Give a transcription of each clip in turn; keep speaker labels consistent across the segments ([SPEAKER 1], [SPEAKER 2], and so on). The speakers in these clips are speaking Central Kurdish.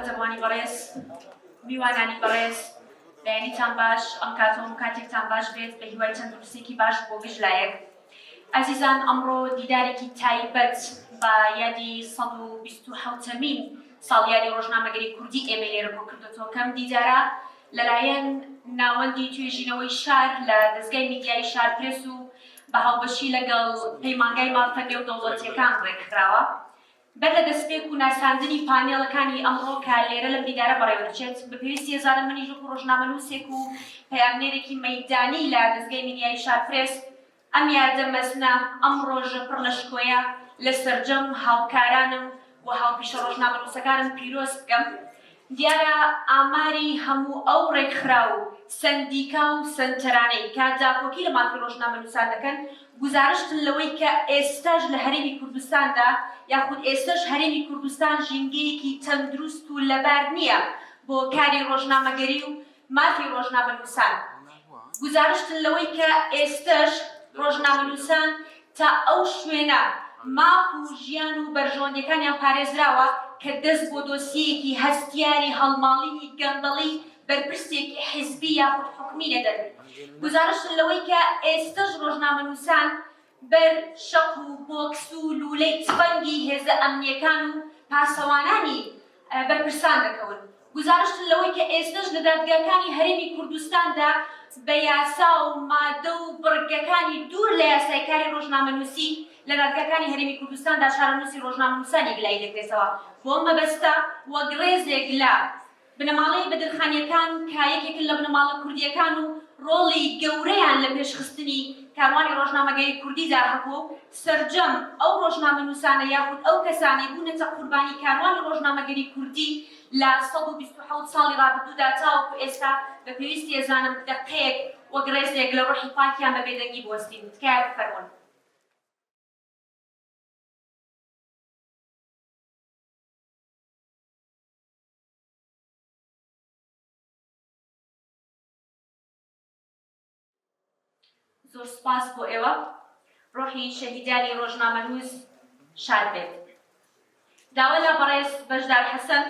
[SPEAKER 1] بەتەوانی بەڕێز میوانانی بەڕێز بەیانیتان باش ئەم کاتۆم کاتێکتان باش بێت بە هیوای تەندروستێکی باش بۆ گشلایەک عزیزان ئەمڕۆ دیدارێکی تایبەت بە یادی 127مین ساڵیاری ڕۆژنامەگەری کوردی ئێمە لێرە بۆ کردوێتەوە کەم دیدارە لەلایەن ناوەندی توێژینەوەی شار لە دەستگای میدیای شارپرێس و بە هاوبەشی لەگەڵ پەیمانگای مافەنێ و دەوڵەتیەکان ڕێکخراوە بەر لە دەستپێک و ناساندنی پانێڵەکانی ئەمڕۆ کە لێرە لەم دیدارە بەڕێوەدەچێت بە پێویستی ێزارم منیش وەکو ڕۆژنامەنووسێک و پەیامنێرێکی مەیدانی لە دەستگای میدیای شارپرێس ئەم یادە مەزنە ئەم ڕۆژە پڕ لە شکۆیە لە سەرجەم هاوکارانم و هاوپیشە ڕۆژنامەنووسەکانم پیرۆز بکەم دیارە ئاماری هەموو ئەو ڕێکخرا و سندیکا و سنتەرانەی کە داپۆکی لە مافی ڕۆژنامەنووسان دەکەن گزارشتن لەوەی کە ئێستاش لە هەرێمی کوردستاندا یاخود ئێستاش هەرێمی کوردستان ژینگەیەکی تەندروست و لەبار نییە بۆ کاری ڕۆژنامەگەری و مافی ڕۆژنامەنووسان گزارشتن لەوەی کە ئێستاش ڕۆژنامەنووسان تا ئەو شوێنە ماف و ژیان و بەرژەوەندیەکانیان پارێزراوە کە دەست بۆ دۆسیەکی هەستیاری هەڵماڵینی گەندەڵی بەرپرسێکی حیزبی یاخود حکومی لێدەن گزارشتن لەوەی کە ئێستاش ڕۆژنامەنووسان بەر شەق و بۆکس و لولەی تفەنگی هێزە ئەمنیەکان و پاسەوانانی بەرپرسان دەکەون گزارشتن لەوەی کە ئێستاش لە دادگاکانی هەرێمی کوردستاندا بە یاسا و مادە و بڕگەکانی دوور لە یاسای کاری ڕۆژنامەنووسی لە دادگاکانی هەرێمی کوردستاندا شارەنووسی ڕۆژنامەنووسانی گلای دەکرێتەوە بۆ مەبەستە وەک ڕێزێک لە بنەماڵەی بەدرخانیەکان کە یەکێکن لە بنەماڵە کوردیەکان و ڕۆڵی گەورەیان لە پێشخستنی کاروانی ڕۆژنامەگەری کوردیدا هەبوو سەرجەم ئەو ڕۆژنامەنووسانە یاخود ئەو کەسانی بوونەتە قوربانی کاروانی ڕۆژنامەگەری کوردی لە 127 ساڵی ڕابردوودا تاوەکو ئێستا بە پێویستی ێزانم دەقەیەک وەک ڕێزێک لە ڕۆحی پاکیان بە بێدەنگی بوەستین تکایە بفەرمونن زۆر سپاس بۆ ئێوە ڕۆحی شەهیدانی ڕۆژنامەنووس شاد بێت داوا لە بەڕێز بەشدار حەسەن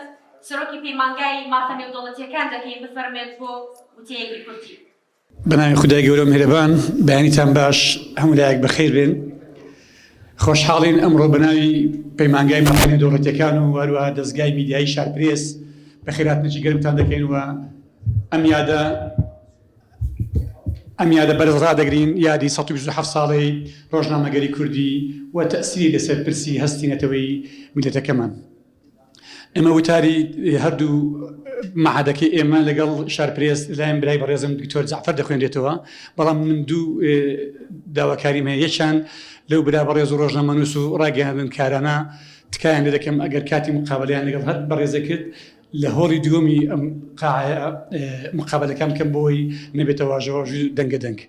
[SPEAKER 1] سەرۆکی پەیمانگای مافە نێودەوڵەتیەکان دەکەین بفەرمێت بۆ وتەیەکی کورتی
[SPEAKER 2] بەناوی خودای گەورە و میهرەبان بەیانیتان باش هەموو لایەک بەخێر بێن خۆشحاڵین ئەمڕۆ بەناوی پەیمانگای مافە نێودەوڵەتیەکان و هەروەها دەستگای میدیایی شارپرێس بەخێرهاتنێکی گەرمتان دەکەین و ئەم یادە بەرز ڕادەگرین یادی 127 ساڵی ڕۆژنامەگەری کوردی و تەسیری لەسەر پرسی هەستینەتەوەی میلەتەکەمان ئێمە وتاری هەردوو مەعادەکەی ئێمە لەگەڵ شارپرێس لایەن برای بەڕێزم دکتۆر جەعفەر دەخوێنرێتەوە بەڵام من دوو داواکاریم هەیە یەکیان لەو برا بەڕێز و ڕۆژنامەنووس و ڕاگەیاندن کارانە تکایان لێ دەکەم ئەگەر کاتی مقابلەیان لەگەڵ هەر بەڕێزە کرد لە هۆڵی دووەمی ئەم مقابلەکان بکەم بۆی نەبێتەوە واژەوە دەنگە دەنگ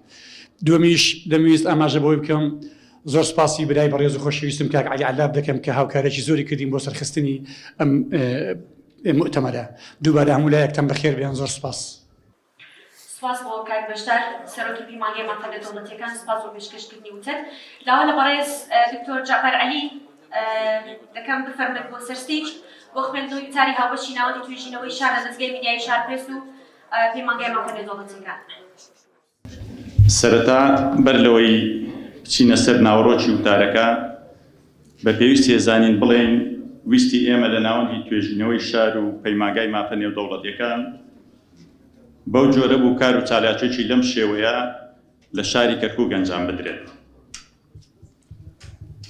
[SPEAKER 2] دووەمیش دەمویست ئاماژە بۆی بکەم زۆر سپاسی برای بەڕێز و خۆشەویستم کاک عەلی عەلاب دەکەم کە هاوکارێکی زۆری کردین بۆ سەرخستنی ئەم مؤتەمەرە دووبارە هەموو لایەکتان بەخێر بێن زۆر سپاس
[SPEAKER 1] سپاس بۆ کاک بەشدار سەرۆکی پەیمانگای مافە نێودەوڵەتیەکان سپاس بۆ پێشکەشکردنی وتر داوا لە بەڕێز دکتۆر جەعفەر عەلی دەکەم بفەرمێت بۆ سەرستیج بۆ خوێندنەوەی وتاری هاوبەشی ناوەندی توێژینەوەی شار لە دەستگای میدیای شارپرێس و پەیمانگای مافە نێودەوڵەتیەکان
[SPEAKER 3] سەرەتا بەر لەوەی بچینە سەر ناوەڕۆکی وتارەکە بە پێویستی ێزانین بڵێن ویستی ئێمە لە ناوەندی توێژینەوەی شار و پەیمانگای مافە نێودەوڵەتیەکان بەو جۆرە بوو کار و چالاکێکی لەم شێوەیە لە شاری کەرکووک ئەنجام بدرێت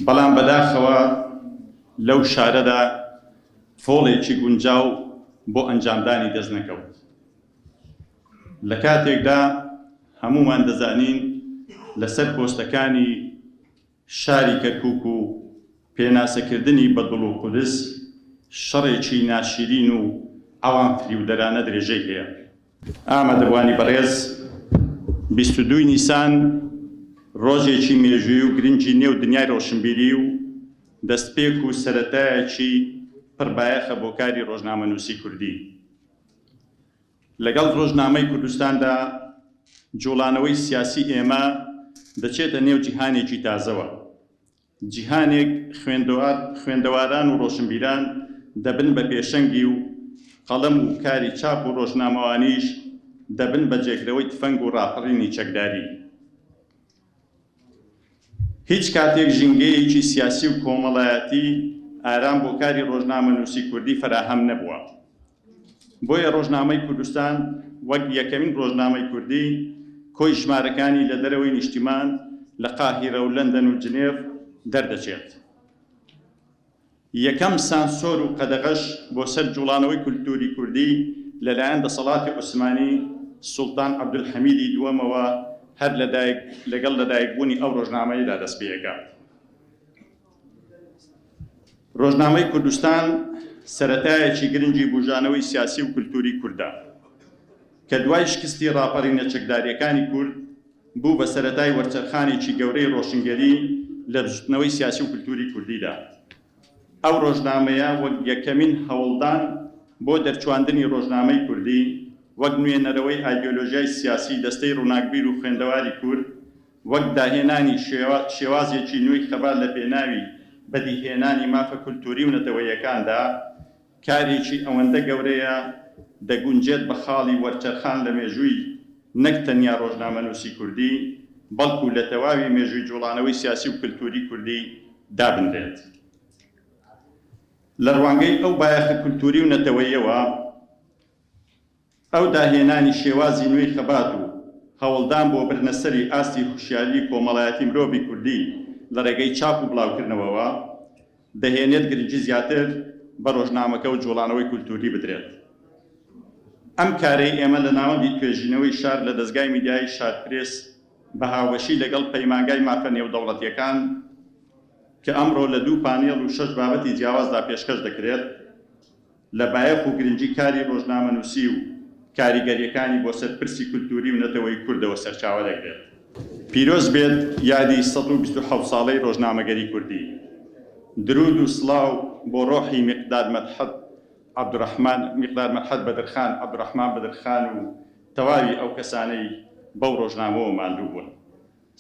[SPEAKER 3] بەڵام بەداخەوە لەو شارەدا فۆڵێکی گونجاو بۆ ئەنجامدانی دەست نەکەوت لە کاتێکدا هەمومان دەزانین لەسەر پۆستەکانی شاری کەرکووک و پێناسەکردنی بەدڵ و قودس شەڕێکی ناشرین و ئەوان فریودەرانە درێژەی هەیە ئامادەبوانی بەڕێز 22 نیسان ڕۆژێکی مێژووی و گرنگی نێو دنیای ڕۆشنبیری و دەستپێک و سەرەتایەکی پڕبایەخە بۆ کاری ڕۆژنامەنووسی کوردی لەگەڵ ڕۆژنامەی کوردستاندا جوڵانەوەی سیاسی ئێمە دەچێتە نێو جیهانێکی تازەوە جیهانێک خوێندەواران و ڕۆشنبیران دەبن بە پێشەنگی و قەڵەم و کاری چاپ و ڕۆژنامەوانیش دەبن بە جێگرەوەی تفەنگ و ڕاپەڕینی چەکداری. هیچ کاتێک ژینگەیەکی سیاسی و کۆمەڵایەتی ئارام بۆ کاری ڕۆژنامەنووسی کوردی فراهەم نەبووە. بۆیە ڕۆژنامەی کوردستان وەک یەکەمین ڕۆژنامەی کوردی کۆی ژمارەکانی لە دەرەوەی نیشتیمان لە قاهیرە و لەندەن و جنێڤ دەردەچێت. یەکەم سانسۆر و قەدەغەش بۆ سەر جوڵانەوەی کولتوری کوردی لەلایەن دەسەڵاتی عوسمانی سوڵتان عەبدولحەمیدی دووەمەوە هەر لەگەڵ لەدایکبوونی ئەو ڕۆژنامەیەدا دەست پێکات. ڕۆژنامەی کوردستان سەرەتایەکی گرنگی بوژانەوەی سیاسی و کولتوری کوردە کە دوای شکستی ڕاپەڕینە چەکداریەکانی کورد بوو بە سەرەتای وەرچەرخانێکی گەورەی ڕۆشنگەری لە بژوتنەوەی سیاسی و کولتوری کوردیدا. ئەو ڕۆژنامەیە وەک یەکەمین هەوڵدان بۆ دەرچواندنی ڕۆژنامەی کوردی وەک نوێنەرەوەی ئایدیۆلۆژیای سیاسی دەستەی ڕووناکبیر و خوێندەواری کورد وەک داهێنانی شێوازێکی نوێی خەبات لە پێناوی بەدیهێنانی مافە کولتوری و نەتەوەیەکاندا کارێکی ئەوەندە گەورەیە دەگونجێت بە خاڵی وەرچەرخان لە مێژووی نەک تەنیا ڕۆژنامەنووسی کوردی بەڵکو لە تەواوی مێژووی جوڵانەوەی سیاسی و کولتوری کوردی دابنرێت. لە ڕوانگەی ئەو بایەخە کولتوری و نەتەوەیەوە ئەو داهێنانی شێوازی نوێی خەبات و هەوڵدان بۆ برنەسەری ئاستی هوشیاری کۆمەڵایەتی مرۆڤی کوردی لە ڕێگەی چاپ و بڵاوکردنەوەوە دەهێنێت گرنگی زیاتر بە ڕۆژنامەکە و جوڵانەوەی کولتوری بدرێت. ئەم کارەی ئێمە لە ناوەندی توێژینەوەی شار لە دەستگای میدیای شارپرێس بە هاوبەشی لەگەڵ پەیمانگای مافە نێودەوڵەتیەکان کە ئەمڕۆ لە 2 پانێڵ و 6 بابەتی جیاوازدا پێشکەش دەکرێت لە بایەخ و گرنگی کاری ڕۆژنامەنووسی و کاریگەریەکانی بۆ سەرپرسی کولتوری و نەتەوەی کوردەوە سەرچاوە دەکرێت. پیرۆز بێت یادی 127 ساڵەی ڕۆژنامەگەری کوردی. درود و سڵاو بۆ ڕۆحی میقداد مەدحەت بەدرخان عەبدوڕەحمان بەدرخان و تەواوی ئەو کەسانەی بەو ڕۆژنامەوە ماندوو بوون.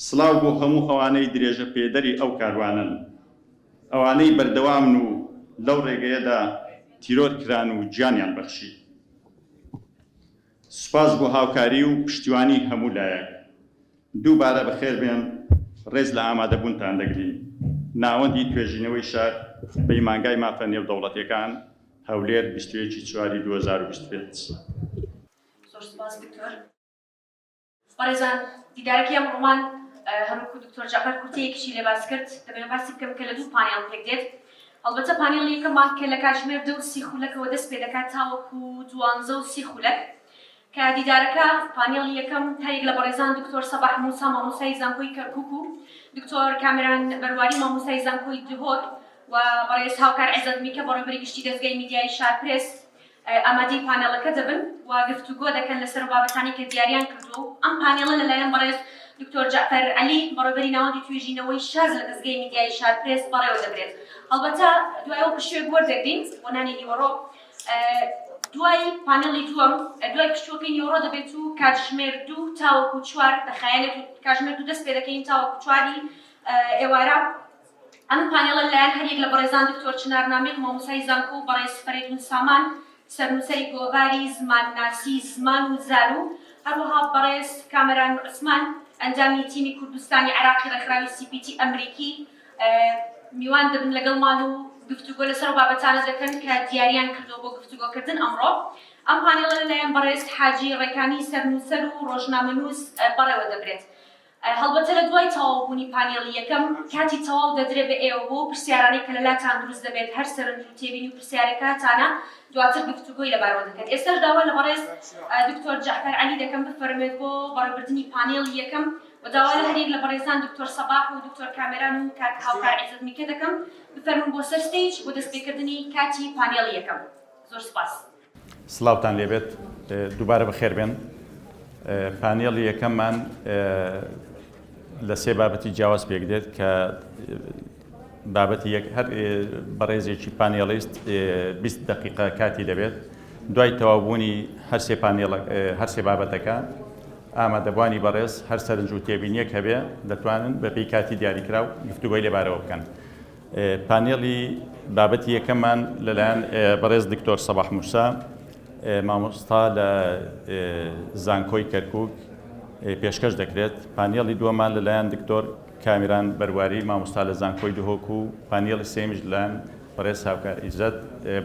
[SPEAKER 3] سڵاو بۆ هەموو ئەوانەی درێژە پێدەری ئەو کاروانن، ئەوانەی بەردەوامن و لەو ڕێگەیەدا تیرۆر کران و گیانیان بەخشی. سوپاس بۆ هاوکاری و پشتیوانی هەموو لایەک. دووبارە بەخێر بێن، ڕێز لە ئامادەبوونتان دەگرین. ناوەندی توێژینەوەی شار پەیمانگای مافە نێودەوڵەتیەکان هەولێر 21/4/2025.
[SPEAKER 1] زۆر سپاس دکتۆر. بەڕێزان، دیدارەکەی ئەمڕۆمان هەروەکو دکتۆر جەعفەر کورتەیەکیشی لێ باس کرد. دەبێت باسی بکەم کە لە 2 پانێڵ پێک دێت. هەڵبەتە پانێڵی یەکەمان کە لە کاتژمێر 2 و 30 خولەکەوە دەست پێ دەکات تاوەکو 12 و 30 خولەک کە دیدارەکە پانێڵی یەکەم تایەک لە بەڕێزان دکتۆر سەباح موسا مامۆستای زانکۆی کەرکووک و دکتۆر کامێران بەرواری مامۆستای زانکۆی دهۆر و بەڕێز هاوکار عیزەت میکە بەڕێوەبەری گشتی دەستگای میدیای شارپرێس ئامادەی پانێڵەکە دەبن و گفتوگۆ دەکەن لەسەر بابەتانی کە دیاریان کردو. ئەم پانێڵە لەلایەن بەڕێز دکتۆر جەعفەر عەلی بەڕێوەبەری ناوەندی توێژینەوەی شار لە دەستگای میدیای شارپرێس بەڕێوە دەبرێت. هەڵبەتە دوایەوە پشتوێک وەردەگرین بۆ نانی نیوەڕۆ. دوای پانێڵی دووەم دوای پشتوەکەی نیوەڕۆ دەبێت و کاتژمێر 2 تاوەکو 4 دەخایەنێت و کاتژمێر 2 دەست پێ دەکەین تاوەکو 4 ئێوارە. ئەم پانێڵە لەلایەن هەریەک لە بەڕێزان دکتۆر چنار نامیق مامۆستای زانکۆ و بەڕێز فەریدون سامان سەرنووسەری گۆڤاری زمانناسی زمان و زانو، هەروەها بەڕێز کامەران عوسمان ئەنجامی تیمی کوردستانی عێراقی ڕێکخراوی CPT ئەمریکی میوان دەبن لەگەڵمان و گفتوگۆ لەسەر بابەتانە دەکەن کە دیاریان کردەوە بۆ گفتوگۆکردن ئەمڕۆ. ئەم پانێڵە لەلایەن بەڕێز حاجی ڕێکانی سەرنووسەر و ڕۆژنامەنووس بەڕێوە دەبرێت. هەڵبەتە لە دوای تەواوبوونی پانێڵی یەکەم کاتی تەواو دەدرێت بە ئێوە بۆ پرسیارانەی کە لەلاتان دروست دەبێت هەر سەرنج و تێبینی و پرسیارەکانتانە دواتر گفتوگۆی لەبارەوە دەکەن. ئێستاش داوا لە بەڕێز دکتۆر جەعفەر عەلی دەکەم بفەرمێت بۆ بەڕێوەبردننی پانێڵی یەکەم و داوا لە هەریەک لە بەڕێزان دکتۆر سەباح و دکتۆر کامێران و کاک هاوکار عیزەت میکە دەکەم بفەرمون بۆ سەر ستەیج بۆ دەستپێکردنی کاتی پانێڵی یەکەم. زۆر سپاس.
[SPEAKER 3] سڵاوتان لێبێت، دووبارە بەخێر بێن. پانێڵی یەکەممان لە 3 بابەتی جیاواز پێک دێت کە بابەتی یەک هەر بەڕێزێکی پانێڵیست 20 دقیقە کاتی دەبێت. دوای تەواوبوونی هەر سێ بابەتەکە ئامادەبوانی بەڕێز هەر سەرنج و تێبینیەک هەبێ دەتوانن بەپێی کاتی دیاریکراو گفتوگۆی لێبارەوە بکەن. پانێڵی بابەتی یەکەممان لەلایەن بەڕێز دکتۆر سەباح موسا مامۆستا لە زانکۆی کەرکووک پێشکەش دەکرێت. پانیێڵی دووەمان لەلایەن دکتۆر کامیران بەرواری مامۆستا لە زانکۆی دهۆک و پانیێڵی سێمیش لەلایەن بەڕێز هاوکار ئیزەت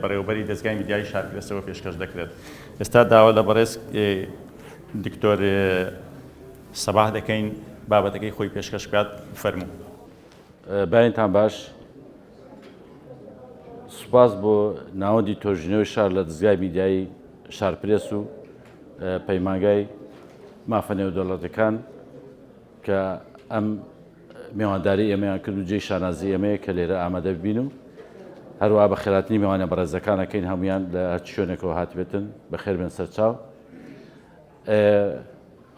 [SPEAKER 3] بەڕێوەبەری دەستگای میدیای شارپرسەوە پێشکەش دەکرێت. ئێستا داوا لە بەڕێز دکتۆر سەباح دەکەین بابەتەکەی خۆی پێشکەش بکات. فەرموو.
[SPEAKER 4] باینتان باش، سوپاس بۆ ناوەندی تۆژینەوەی شار لە دەستگای میدیایی شارپرێس و پەیمانگای مافە نێودەوڵەتەکان کە ئەم میوانداری ئێمەیان کرد و جێی شانازی ئێمەیە کە لێرە ئامادە ببین و هەروە بە خێراتنی میوانە بەڕێزەکانەکەین هەمویان لە هەرچ شوێنێکەوە هاتبێتن بەخێر بێن سەرچاو.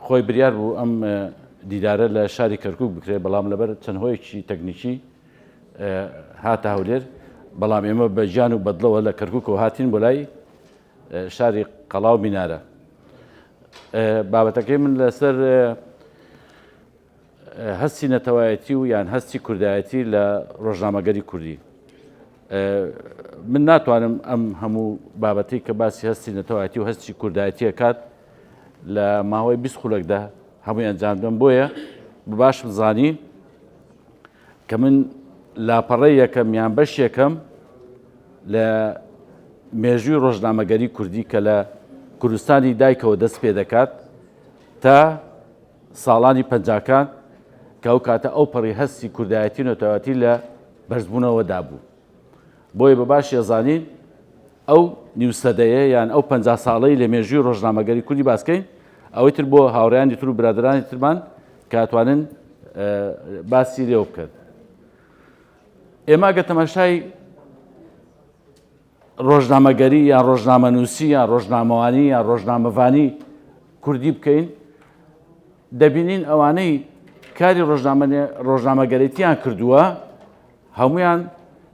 [SPEAKER 4] خۆی بریار بوو ئەم دیدارە لە شاری کەرکووک بکرێت، بەڵام لەبەر چەند هۆیەکی تەکنیکی هاتە هەولێر، بەڵام ئێمە بە ژیان و بەدڵەوە لە کەرکووکەوە هاتین بۆ لای شاری قەڵاو مینارە. بابەتەکەی من لەسەر هەستی نەتەوایەتی و یان هەستی کوردایەتی لە ڕۆژنامەگەری کوردی. من ناتوانم ئەم هەموو بابەتی کە باسی هەستی نەتەوایەتی و هەستی کوردایەتیە کات لە ماوەی 20 خولەکدا هەمووی ئەنجامدەم. بۆیە باش بزانی کە من لاپەڕەی یەکەم یان بەش یەکەم لە مێژووی ڕۆژنامەگەری کوردی کە لە کوردستانی دایکەوە دەست پێ دەکات تا ساڵانی پەنجاکان کە ئەو کاتە ئەو پەڕی هەستی کوردایەتی و نەتەوایەتی لە بەرزبوونەوەدا بوو. بۆیە بە باش ێزانین ئەو نیوسەدەیە یان ئەو 50 ساڵەی لە مێژووی ڕۆژنامەگەری کوردی باسکەین، ئەوەی تر بۆ هاوڕێیانی تر و برادرانی ترمان کاتوانن باسی لێو بکەن. ئێمە گە تەماشای ڕۆژنامەگەری یان ڕۆژنامەنووسی یان ڕۆژنامەوانی یان ڕۆژنامەڤانی کوردی بکەین، دەبینین ئەوانەی کاری ڕۆژنامەگەرێتیان کردووە هەمویان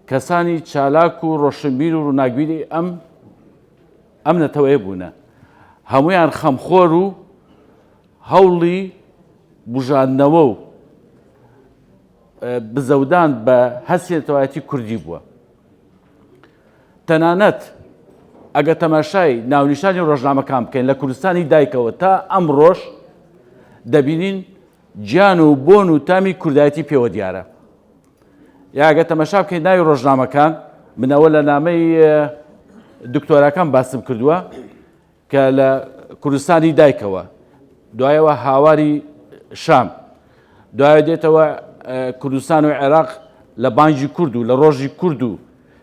[SPEAKER 4] کەسانی چالاک و ڕۆشنبیر و ڕووناکبیری ئەم نەتەوەیە بوونە. هەمویان خەمخۆر و هەوڵی بژاندنەوە و بزەودان بە هەستی نەتەوایەتی کوردی بووە. تەنانەت ئەگە تەماشای ناونیشانی ڕۆژنامەکان بکەین لە کوردستانی دایکەوە تا ئەمڕۆژ دەبینین گیان و بۆن و تامی کوردایەتی پێوە دیارە. یاگە تەماشا بکەین ناوی ڕۆژنامەکان، منەوە لە نامەی دکتۆرەکان باسم کردووە کە لە کوردستانی دایکەوە، دوایەوە هاواری شام، دوایە دێتەوە کوردستان و عێراق لە بانگی کورد و لە ڕۆژی کورد و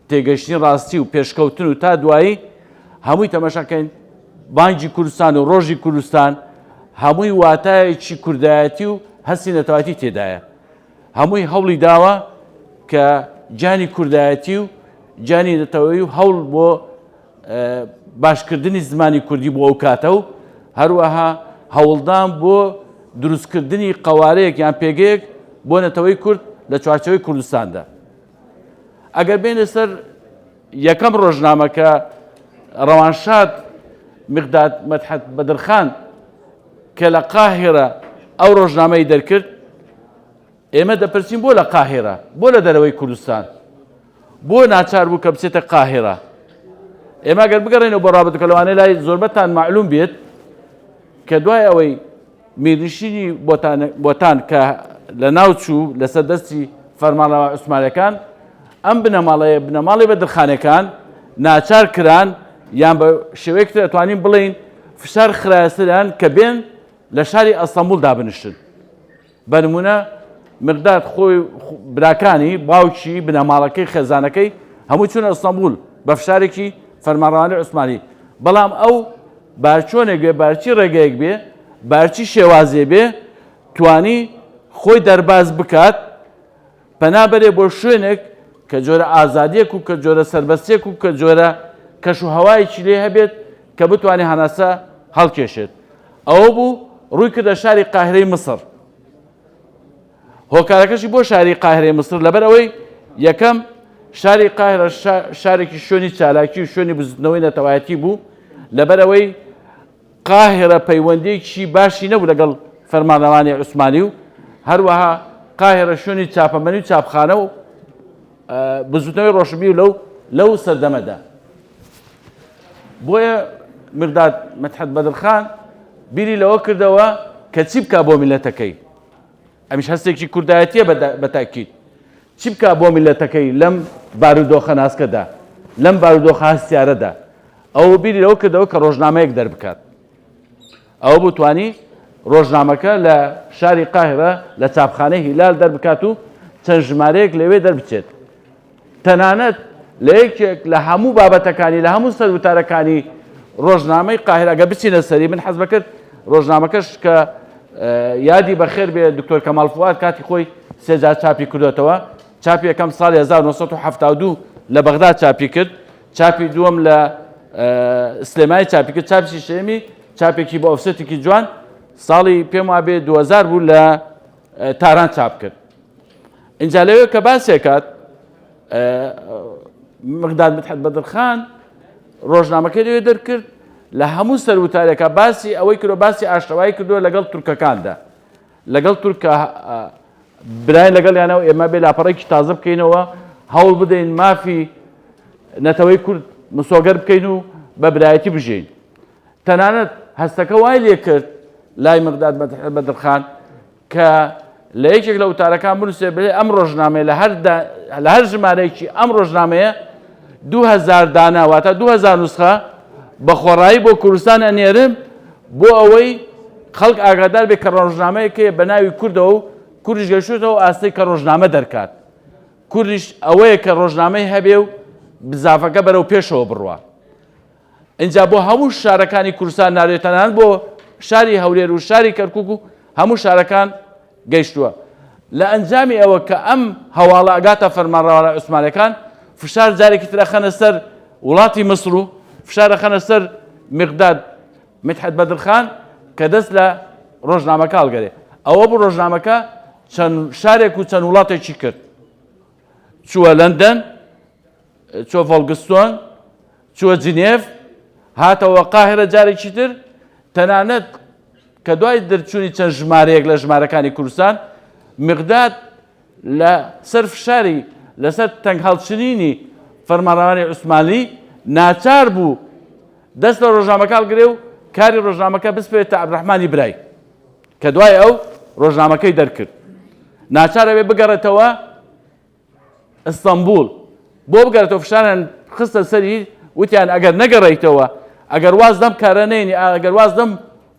[SPEAKER 4] تێگەشتنی ڕاستی و پێشکەوتن و تا دوایی هەمووی تەماشاکەین بانگی کوردستان و ڕۆژی کوردستان هەمووی واتایەکی کوردایەتی و هەستی نەتەوایەتی تێدایە. هەمووی هەوڵی داوە کە جانی کوردایەتی و جانی نەتەوەیی و هەوڵ بۆ باشکردنی زمانی کوردی بۆ ئەو کاتە و هەروەها هەوڵدان بۆ دروستکردنی قەوارەیەک یان پێگەیەک بۆ نەتەوەی کورد لە چوارچەوەی کوردستاندا. ئەگەر بێنە سەر یەکەم ڕۆژنامەکە ڕەوانشاد مقداد مەدحەت بەدرخان کە لە قاهێرە ئەو ڕۆژنامەی دەرکرد، ئێمە دەپرسین بۆ لە قاهێرە، بۆ لە دەرەوەی کوردستان، بۆ ناچار بوو کە بچێتە قاهێرە. ئێمە گەر بگەڕێنەوە بۆ ڕابردووکە لەوانەیە لای زۆربەتان معلوم بێت کە دوای ئەوەی میرنشینی بۆتان کە لە ناوچوو لەسەر دەستی فەرمانڕەوا عوسمانیەکان ئەم بنەماڵی بەدرخانەکان ناچار کران یان بە شێوەیەک دەتوانین بڵین فشار خرایەسەریان کە بێن لە شاری ئەستەمبوڵ دابنیشن. بە نمونە مقداد خۆی براکانی باوکی بنەماڵەکەی خێزانەکەی هەموو چوونە ئەستەمبوڵ بە فشارێکی فەرمانڕەوانی عوسمانی، بەڵام ئەو بارچۆنێک بێ، بارچی ڕێگەیەک بێ، بارچی شێوازێ بێ، توانی خۆی دەرباز بکات پەنابەرێ بۆ شوێنێک کە جۆرە ئازادیەک و کە جۆرە سەربەستێک و کە جۆرە کەش و هەوایەکی لێ هەبێت کە بتوانێت هەناسە هەڵکێشێت. ئەوە بوو ڕووی کردە شاری قاهرەی مسر. هۆکارەکەشی بۆ شاری قاهرەی مسر لەبەر ئەوەی یەکەم شاری قاهرە شارێکی شوێنی چالاکی و شوێنی بزوتنەوەی نەتەوایەتی بوو، لەبەر ئەوەی قاهرە پەیوەندیەکی باشی نەبوو لەگەڵ فەرمانڕەوانی عوسمانی و هەروەها قاهرە شوێنی چاپەمەنی و چاپخانە و بزوتنەوەی ڕۆشنبیر لەو سەردەمەدا. بۆیە مرداد مدحت بەدرخان بیری لەوە کردەوە کە چی بکە بۆ میلەتەکەی ئەمیش هەستێکی کوردایەتیە بەتاکید چی بکە بۆ میلەتەکەی لەم بارودۆخە ناسکەدا لەم بارودۆخە هەستیارەدا ئەوە بیری لەوە کردەوە کە ڕۆژنامەیەک دەربکات ئەوە بتوانی ڕۆژنامەکە لە شاری قاهرە لە چاپخانەی هیلال دەربکات و چەند ژمارەیەک لەوێ دەربچێت تەنانەت لە یەکێک لە هەموو بابەتەکانی لە هەموو سەربتارەکانی ڕۆژنامەی قاهرە ئەگە بچینە سەری من حەز بکرد ڕۆژنامەکەش کە یادی بەخێر بێ دکتۆر کەماڵ فواد کاتی خۆی سێجار چاپی کردوێتەوە چاپی یەکەم ساڵی 1972 لە بەغدا چاپی کرد چاپی دووەم لە سلێمانی چاپی کرد چاپی شێمی چاپێکی بە ئۆفسەتێکی جوان ساڵی پێم وابێ 2000 بوو لە تاران چاپ کرد اینجا لەوێ کە باسێکات مقداد مدحت بەدرخان ڕۆژنامەکەی لەوێ دەرکرد لە هەموو سەربتارێکە باسی ئەوەی کردو باسی ئاشتەوایی کردووە لەگەڵ تورکەکاندا لەگەڵ تورکە براین لەگەڵ یانەوە ئێمە بێ لاپەڕێکی تازە بکەینەوە هەوڵ بدەین مافی نەتەوەی کورد مسۆگەر بکەین و بە برایەتی بژین تەنانەت هەستەکە وای لێ کرد لای مقداد بەدرخان کە لە یەکێک لە وتارەکان بنووسێ بڵێ ئەم ڕۆژنامەیە لە هەر ژمارەیەکی ئەم ڕۆژنامەیە 2000 دانا واتە 2000 نوسخە بە خۆڕایی بۆ کوردستان ئەنێرم بۆ ئەوەی خەڵک ئاگادار بێ کە ڕۆژنامەیەکەیە بە ناوی کوردەوە و کوردیش گەشتێتەوە ئاستەی کە ڕۆژنامە دەرکات کوردیش ئەوەیە کە ڕۆژنامەی هەبێ و بزافەکە بەرەو پێشەوە بڕوە اینجا بۆ هەموو شارەکانی کوردستان ناوێتەنان بۆ شاری هەولێر و شاری کەرکوک و هەموو شارەکان گەیشتووە لە ئەنجامی ئەوە کە ئەم هەواڵە ئەگاتە فەرمانڕەوای عوسمانیەکان فشار جارێکی تر ئەخەنە سەر وڵاتی مەسر و فشار ئەخەنە سەر مقداد مدحت بەدرخان کە دەست لە ڕۆژنامەکە هەڵگەرێ ئەوە بوو ڕۆژنامەکە چەند شارێک و چەند وڵاتێکی کرد چووە لەندەن چووە ڤۆڵگستۆن چووە جنێڤ هاتەوە قاهرە جارێکی تر تەنانەت کە دوای دەرچوونی چەند ژمارەیەک لە ژمارەکانی کوردستان مقداد لە سەر فشاری لەسەر تەنگ هەڵچنینی فەرمانڕەوانی عوسمانی ناچار بوو دەست لە ڕۆژنامەکە هەڵگرێ و کاری ڕۆژنامەکە بسپێتە عەبدوڕەحمانی برای کە دوای ئەو ڕۆژنامەکەی دەرکرد ناچارە بێ بگەڕێتەوە ئەستەمبول بۆ بگەڕێتەوە فشاریان خستە سەری وتیان ئەگەر نەگەڕێیتەوە ئەگەر واز دەم کارە نێنی ئەگەر واز دەم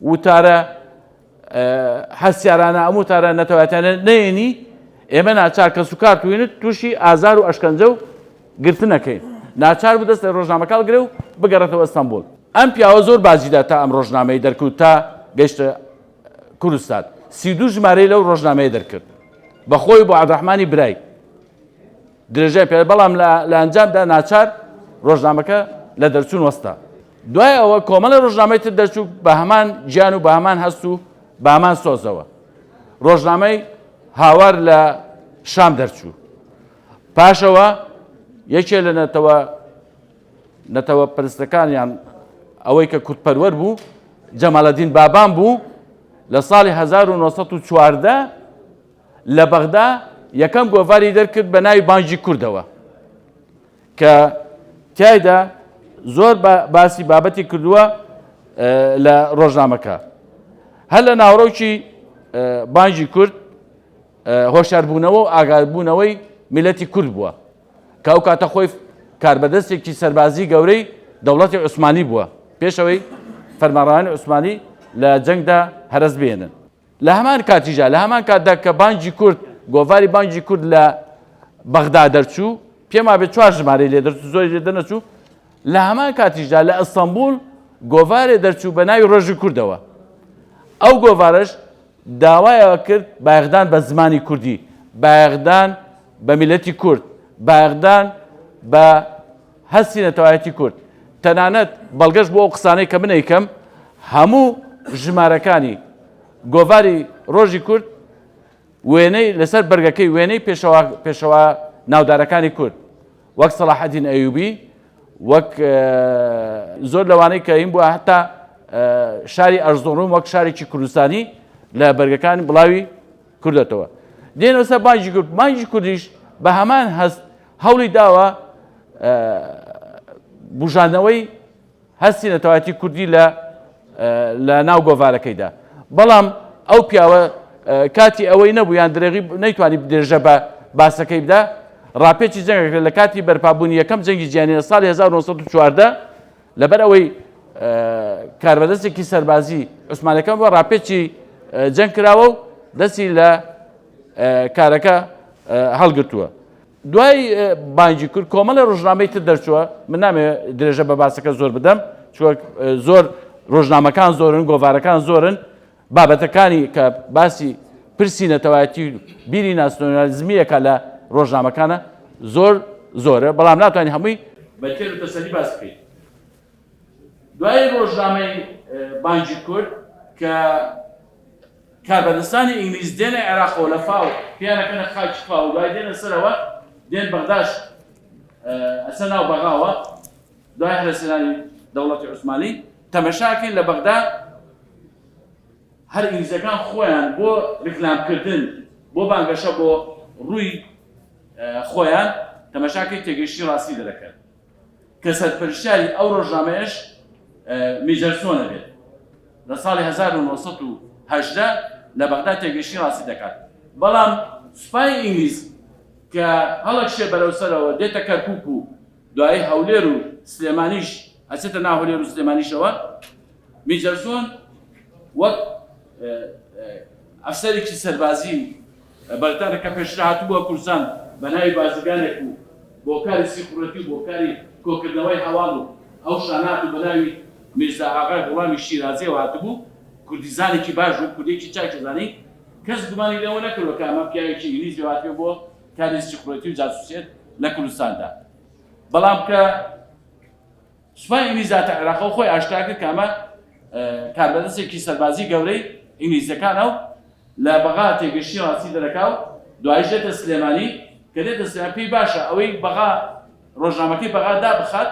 [SPEAKER 4] وتارە هەستیارانە ئەم وتارە نەتەوەیەتیانە نێنی ئێمە ناچار کە سوکار توێنێت تووشی ئازار و ئەشکەنجە و گرتنەکەین ناچار بوو دەست لە ڕۆژنامەکە هەڵگرێ و بگەڕێتەوە ئەستەمبول ئەم پیاوە زۆر بازیدا تا ئەم ڕۆژنامەی دەرکەوت تا گەیشتە کوردستان 32 ژمارەی لەو ڕۆژنامەیە دەرکرد بەخۆی بۆ عەبدوڕەحمانی برای درێژای پێ بەڵام لە ئەنجامدا ناچار ڕۆژنامەکە لە دەرچوون وەستا دوای ئەوە کۆمەڵە ڕۆژنامەی تر دەرچوو بە هەمان گیان و بە هەمان هەست و بە هەمان سۆزەوە ڕۆژنامەی هاوار لە شام دەرچوو پاشەوە یەکێ لە نەتەوە پەرستەکانیان ئەوەی کە کورتپەروەر بوو جەمالەدین بابان بوو لە ساڵی 1914 لە بەغدا یەکەم گۆڤاری دەرکرد بە ناوی بانگی کوردەوە کە تایدا زۆر باسی بابەتی کردووە لە ڕۆژنامەکە هەر لە ناوڕۆکی بانگی کورد هۆشیاربوونەوە و ئاگادبوونەوەی میلەتی کورد بووە کە ئەو کاتە خۆی کاربەدەستێکی سەربازی گەورەی دەوڵەتی عوسمانی بووە پێشەوەی فەرمانڕەوانی عوسمانی لە جەنگدا هەرەس بێنن لە هەمان کاتیژا لە هەمان کاتدا کە بانگی کورد گۆڤاری بانگی کورد لە بەغدا دەرچوو پێم وابێ 4 ژمارەی لێ دەرچوو زۆری لێ دەنەچوو لە هەمان کاتیژدا لە ئەستەمبول گۆڤارێ دەرچوو بە ناوی ڕۆژی کوردەوە ئەو گۆڤارەش داوایەوە کرد بایەخدان بە زمانی کوردی بایەخدان بە میلەتی کورد بایەخدان بە هەستی نەتەوایەتی کورد تەنانەت بەڵگەش بۆ ئەو قسانەی کە من ئەیکەم هەموو ژمارەکانی گۆڤاری ڕۆژی کورد وێنەی لەسەر بەرگەکەی وێنەی پێشەوا ناودارەکانی کورد وەک سەلاحەدین ئەیوبی وەک زۆر لەوانەی کە هین بووە هەتا شاری ئەرزۆڕوم وەک شارێکی کوردستانی لە بەرگەکانی بڵاوی کوردەتەوە دێنەوە سەر بانگی کورد بانگی کوردیش بە هەمان هەست هەوڵی داوە بژاندنەوەی هەستی نەتەوایەتی کوردی لە ناو گۆڤارەکەیدا بەڵام ئەو پیاوە کاتی ئەوەی نەبوو یان درێغی نەیتوانی درێژە بە باسەکەی بدا ڕاپێکی جەنگێک لە کاتی بەرپابوونی یەکەم جەنگی جیهانی ساڵی 1914 لەبەر ئەوەی کاربەدەستێکی سەربازی عوسمانەکەم بە ڕاپێکی جەنگ کراوە و دەستی لە کارەکە هەڵگرتووە. دوای بانگی کورد کۆمەڵی ڕۆژنامەی تر دەرچووە من نامێ درێژە بە باسەکە زۆر بدەم چوە زۆر ڕۆژنامەکان زۆرن گۆڤارەکان زۆرن بابەتەکانی کە باسی پرسی نەتەوایەتی بیری ناسیۆنالیزمیەکە لە ڕۆژنامەکانە زۆرە بەڵام ناتوانانی هەمووی بە تێر و تەسەلی باس بکەیت. دوای ڕۆژنامەی بانگی کورد کە کاربەدەستانی ئینگلیز دێنە عێراقەوە لە فاو پیانەکەنە خاکی فاو دوای دێنە سەرەوە دێن بەغداش ئەسە ناو بەغاوە دوای هەرسێنانی دەوڵەتی عوسمانی تەمەشاکەین لە بەغدا هەر ئینگلیزەکان خۆیان بۆ ڕیکلامکردن بۆ بانگەشە بۆ ڕووی خۆیان تەمەشاکەی تێگەیشتی ڕاستی دەکەن کە سەرپەرشتیاری ئەو ڕۆژنامەیەش میجەرسۆنە بێت لە ساڵی 1980 لە بەغدا تێگەیشتی ڕاستی دەکات بەڵام سوپای ئینگلیز کە هەڵک شێ بەرەوسەرەوە دێتە کەرکووک و دوایی هەولێر و سلێمانیش ئەچێتە ناو هەولێر و سلێمانیشەوە میجەرسۆن وەک ئەفسەرێکی سەربازی بەرتانە کە پێشتر هاتووە کوردستان بە ناوی بازرگانێک و بۆ کاری سیکوڕەتی و بۆ کاری کۆکردنەوەی هەواڵ و ئەو شانات و بە ناوی میرزا ئاغای غوڵامی شیرازیەوە هاتبوو کوردیزانێکی باش و کوردێکی چاکەزانی کەس گومانی لەوە نەکردوە کە ئەمە پیاوێکی ئینگلیزی هاتووە بۆ کاری سیکوڕەتی و جاسوسیەت لە کوردستاندا بەڵام کە سوپای ئینگلیز هاتە عێراقەوە خۆی ئاشکرا کرد کە ئەمە کاربەدەستێکی سەربازی گەورەی ئینگلیزەکانە و لە بەغا تێگەشتی ڕاستی دەرەکا و دوایش دێتە سلێمانی کە دێتە سلێمانی پێی باشە ئەوەی بەغا ڕۆژنامەکەی بەغا دابخات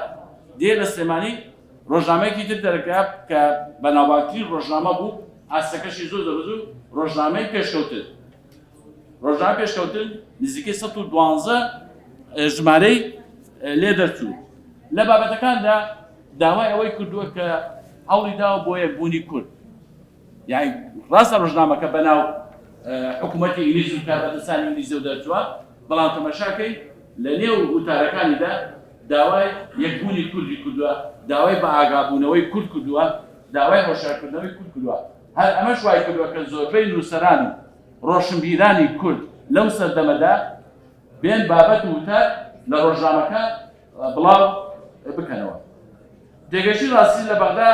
[SPEAKER 4] دێ لە سلێمانی ڕۆژنامەیەکی تر دەرەکا کە بەناوبانگترین ڕۆژنامە بوو ئاستەکەشی زۆر دەبزوو ڕۆژنامەی پێشکەوتن ڕۆژنامە پێشکەوتن نزیکەی 112 ژمارەی لێ دەرچوو لە بابەتەکاندا داوای ئەوەی کردووە کە هەوڵی داوە بۆ یەکبوونی کورد یعنی ڕاستە ڕۆژنامەکە بەناو حکوومەتی ئینگلیز و کاربەدەستانی ئینگلیزی و دەرچووە بەڵام تەماشاکەی لە نێو وتارەکانیدا داوای یەکبوونی کوردی کردووە داوای بە ئاگابوونەوەی کورد کردووە داوای هۆشیارکردنەوەی کورد کردووە هەر ئەمەش وای کردووە کە زۆربەی نووسەران و ڕۆشنبیرانی کورد لەو سەردەمەدا بێن بابەت و وتار لە ڕۆژنامەکە بڵاو بکەنەوە. تێگەشتی ڕاستی لە بەغدا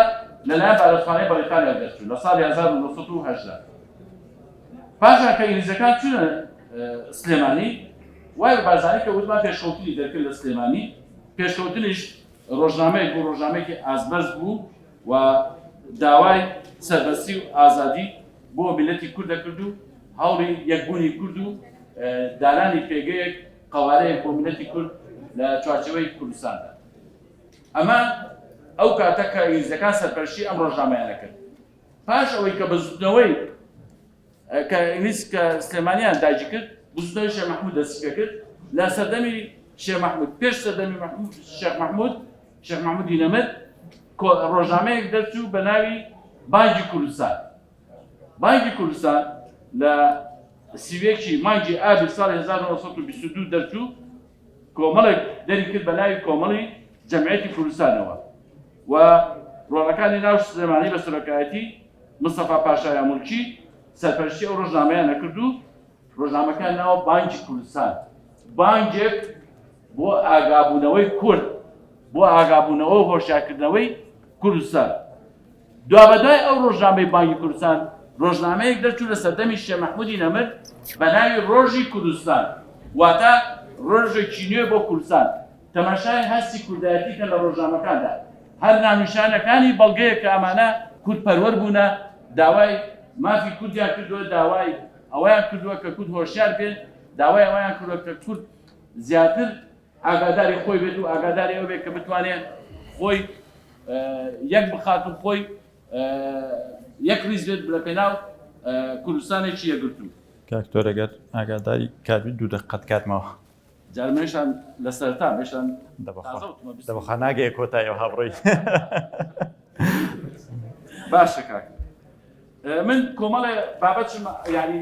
[SPEAKER 4] لەلایەن پارێزخانەی بەریتانیا دەرچوو لە ساڵی 1980 پاشان کە ئینگلیزەکان چوونە سلێمانی وای بە بارزانی کە وتمان پێشکەوتنی دەرکرد لە سلێمانی پێشکەوتنیش ڕۆژنامەیەک بوو ڕۆژنامەیەکی ئازبەرز بوو و داوای سەربەستی و ئازادی بۆ میلەتی کورد دەکرد و هەوڵی یەکبوونی کورد و دانانی پێگەیەک قەوارەیەک بۆ میلەتی کورد لە چوارچێوەی کوردستاندا ئەمە ئەو کاتە کە ئینگلیزەکان سەرپەرشتی ئەم ڕۆژنامەیانە کرد پاش ئەوەی کە بزوتنەوەی کە ئینگلیز کە سلێمانیان داگیر کرد بزوتنەوەی شێخ مەحموود دەستیپێ کرد لە سەردەمی شێخ مەحموود پێش سەردەمی شێخ مەحموودی نەمەد ڕۆژنامەیەک دەرچوو بە ناوی بانگی کوردستان بانگی کوردستان لە سیوێکی مانگی ئابی ساڵی 1922 دەرچوو کۆمەڵێک دەری کرد بە ناوی کۆمەڵی جەمعیەتی کوردستانەوە و ڕۆڵەکانی ناو سلێمانی بە سەرۆکایەتی مستەفا پاشای ئەمولکی سەرپەرشتی ئەو ڕۆژنامەیان نەکرد و ڕۆژنامەکان ناوە بانگی کوردستان بانگێک بۆ ئاگابوونەوەی کورد بۆ ئاگابوونەوە و هۆشیارکردنەوەی کوردستان دوابەدوای ئەو ڕۆژنامەی بانگی کوردستان ڕۆژنامەیەک دەرچوو لە سەردەمی شێخ مەحموودی نەمەد بە ناوی ڕۆژی کوردستان واتە ڕۆژێکی نوێ بۆ کوردستان تەماشای هەستی کوردایەتی کە لە ڕۆژنامەکاندا هەر نامنیشانەکانی بەڵگەیە کە ئەمانە کوردپەروەر بوونە داوای مافی کوردیان کردووە داوای ئەوەیان کردووە کە کورد هۆشیار بێت داوای ئەوەیان کردووە کە کورد زیاتر ئاگاداری خۆی بێت و ئاگاداری ئەو بێت کە بتوانێت خۆی یەک بخات و خۆی یەک ریز بێت لە پێناو کوردستانێکی یەکگرتوو.
[SPEAKER 5] کاکتۆر ئەگەر ئاگاداری کاتبی 2 دقەت کاتمەوە
[SPEAKER 4] جارمێشان لە سەرتا مێشان
[SPEAKER 3] دەبخوا ناگەیە کۆتایەوە هاوڕێی
[SPEAKER 4] باشە کاک من کۆمەڵێ بابەتشم ینی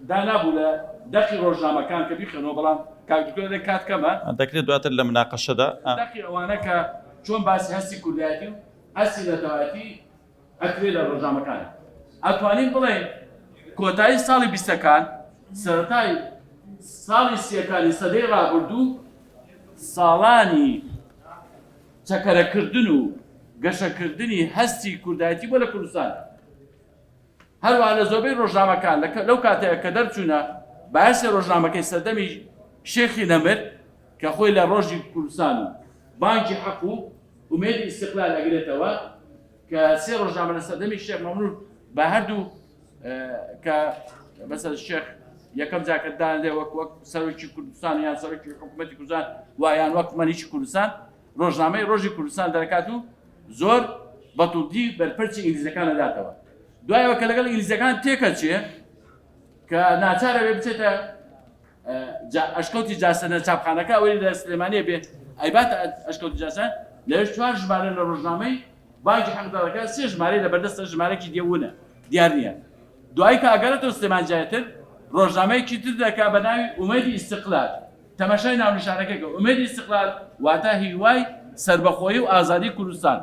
[SPEAKER 4] دانابوو لە دەقی ڕۆژنامەکان کە بیخێنەوە بەڵام کاکتۆ کات کەمە
[SPEAKER 3] دەکرێت دواتر لە مناقەشەدا
[SPEAKER 4] دەقی ئەوانە کە چۆن باسی هەستی کوردایەتی و هەستی نەتەوایەتی ئەکرێت لە ڕۆژنامەکان ئەتوانین بڵێن کۆتایی ساڵی 20ەکان سەرەتای ساڵی 30ەکانی سەدەی ڕابردوو ساڵانی چەکەرەکردن و گەشەکردنی هەستی کوردایەتی بۆ لە کوردستان هەروەها لە زۆربەی ڕۆژنامەکان لەو کاتەیە کە دەرچوونە باسی ڕۆژنامەکەی سەردەمی شێخی نەمر کە خۆی لە ڕۆژی کوردستان و بانکی حەق و ئومێدی ئیستیقلال ئەگرێتەوە کە سێ ڕۆژنامە لە سەردەمی شێخ مەمنون بە هەردوو کە بەسەر شێخ یەکەم جاکرددانێ وەک سەرۆکی کوردستان یان سەرۆکی حکوومەتی کوردستان وایان وەک مەلیکی کوردستان ڕۆژنامەی ڕۆژی کوردستان دەرکات و زۆر بەتوڵدی بەرپەرچی ئینگلیزەکان دەداتەوە دوایەوە کە لەگەڵ ئینگلیزەکان تێکە چێ کە ناچارە بێ بچێتە ئەشکەوتی جاسەنە چاپخانەکە ئەوەی لە سلێمانیە بێ ئەیباتە ئەشکەوتی جاسەن لەوێش 4 ژمارە لە ڕۆژنامەی بانکی حەقدارەکە 3 ژمارەی لە بەردەستە ژمارەی دیێونە دیار نییە دوای کە ئەگەرێتەوە سلێمانجایەتر ڕۆژنامەیەکی تر دەکا بە ناوی ئومێدی ئیستیقلال تەماشای ناونیشانەکەی ئومێدی ئیستیقلال واتە هیوای سربەخۆیی و ئازادی کوردستان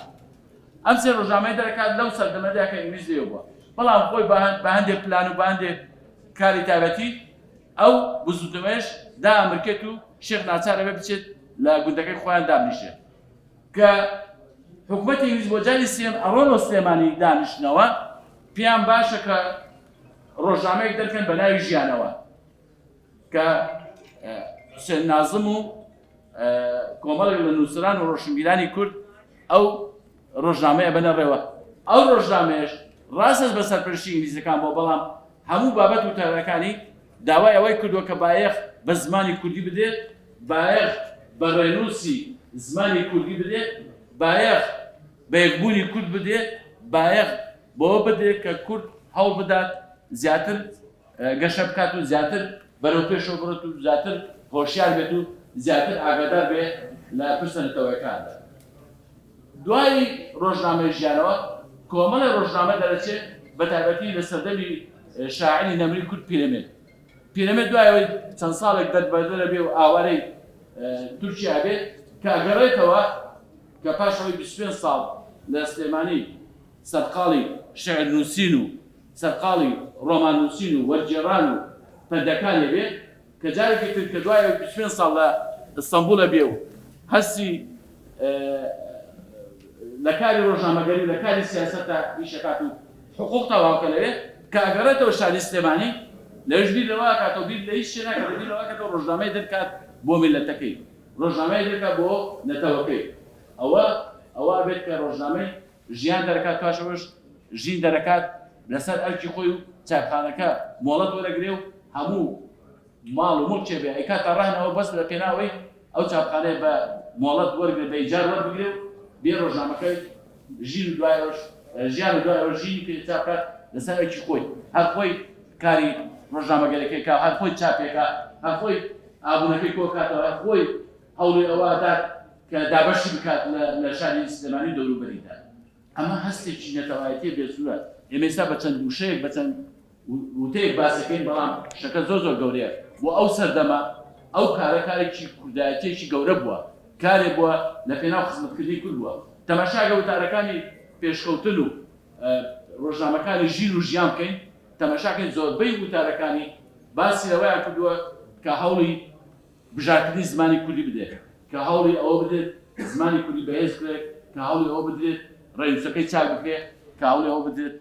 [SPEAKER 4] ئەم سێ ڕۆژنامەی دەکات لەو سەردەمەدا کە ئینگلیز لێ بووە بەڵام خۆی بە هەندێک پلان و بە هەندێک کاری تایبەتی ئەو بزوتمەش دامرکێت و شێخ ناچارە بێ بچێت لە گوندەکەی خۆیان دابنیشێت کە حکوومەتی ئینگلیز بۆ جاری سێم ئەڕۆنۆ سلێمانی دانیشتنەوە پێیان باشە کە ڕۆژنامەیەک دەرکەن بە ناوی ژیانەوە کە حوسێن نازم و کۆمەڵێک لە نووسران و ڕۆشنبیرانی کورد ئەو ڕۆژنامەیە بنەڕێوە ئەو ڕۆژنامەیەش ڕاستە بە سەرپەرشتی ئینگلیزەکان بۆ بەڵام هەموو بابەت و تەرەکانی داوای ئەوەی کردووە کە بایەخ بە زمانی کوردی بدێت بایەخ بە ڕێنووسی زمانی کوردی بدێت بایەخ بە یەکبوونی کورد بدێت بایەخ بۆ بدێت کە کورد هەوڵ بدات زیاتر گەشە بکات و زیاتر بەرەو پێشەوە بڕێت و زیاتر هۆشیار بێت و زیاتر ئاگادار بێت لە پرسە نەتەوەیەکاندا دوای ڕۆژنامەی ژیانەوە کۆمەڵی ڕۆژنامە دەرەچێت بە تایبەتی لە سەردەمی شاعری نەمری کورد پیرەمێد دوایەوەی چەند ساڵێک دەربەدەرە بێ و ئاوارەی تورکیا بێت کە ئەگەڕێتەوە کە پاشەوەی 25 ساڵ لە سلێمانی سەرقاڵی شێعر نووسین و سەرقاڵی ڕۆمان نووسین و وەرجێڕان و پەردەکانی بێت کە جارێکی تر کە دوایە 25 ساڵ لە ئیستانبوڵە بێ و هەستی لە کاری ڕۆژنامەگەری لە کاری سیاسەتە ئیشەکات و حقوق تەواوکە لەوێت کە ئەگەڕێتەوە شاری سلێمانی لەوێش بیر لەوە کاتەوە بیر لە هیچ شتێ ناکات بیر لەوە کاتەوە ڕۆژنامەی دەرکات بۆ میلەتەکەی ڕۆژنامەی دەرکات بۆ نەتەوەکەی ئەوە بێت کە ڕۆژنامەی ژیان دەرکات پاشەوەش ژین دەرەکات لەسەر ئەرکی خۆی و چاپخانەکە مۆڵەت وەرەگرێ و هەموو ماڵ و مڵکێ بێ ئەیکاتە ڕاهنەوە بەس لە پێناوەی ئەو چاپخانەیە بە مۆڵەت وەرگێ بە ئیجار وەربگرێ و بێ ڕۆژنامەکەی ژین و دوایەوەش ژیان و دوایەوەش ژینی پێ چاپکات لەسەر ئەرکی خۆی هەر خۆی کاری ڕۆژنامەگەرەکەی کا هەر خۆی چاپێکە هەر خۆی ئابوونەکەی کۆکاتەوە هەر خۆی هەوڵی ئەوە دات کە دابەشی بکات لە شاری سلێمانی دەوروبەریدا ئەمە هەستێکی نەتەوایەتیە بێسوورە ئێمە ئێستا بە چەند وشەیەک بە چەند وتەیەک باسەکەین بەڵام شەکە زۆر گەورەیە بۆ ئەو سەردەما ئەو کارێکی کوردایەتێکی گەورە بووە کارێک بووە لە پێناو خزمەتکردنی کورد بووە تەماشاگە وتارەکانی پێشکەوتن و ڕۆژنامەکانی ژین و ژیان بکەین تەماشاکەین زۆربەی وتارەکانی باسی لەوەیان کردووە کە هەوڵی بژاردننی زمانی کوردی بدێت کە هەوڵی ئەوە بدێت زمانی کوردی بەهێز بکرێت کە هەوڵی ئەوە بدرێت ڕێنووسەکەی چاک بکرێت کە هەوڵی ئەوە بدرێت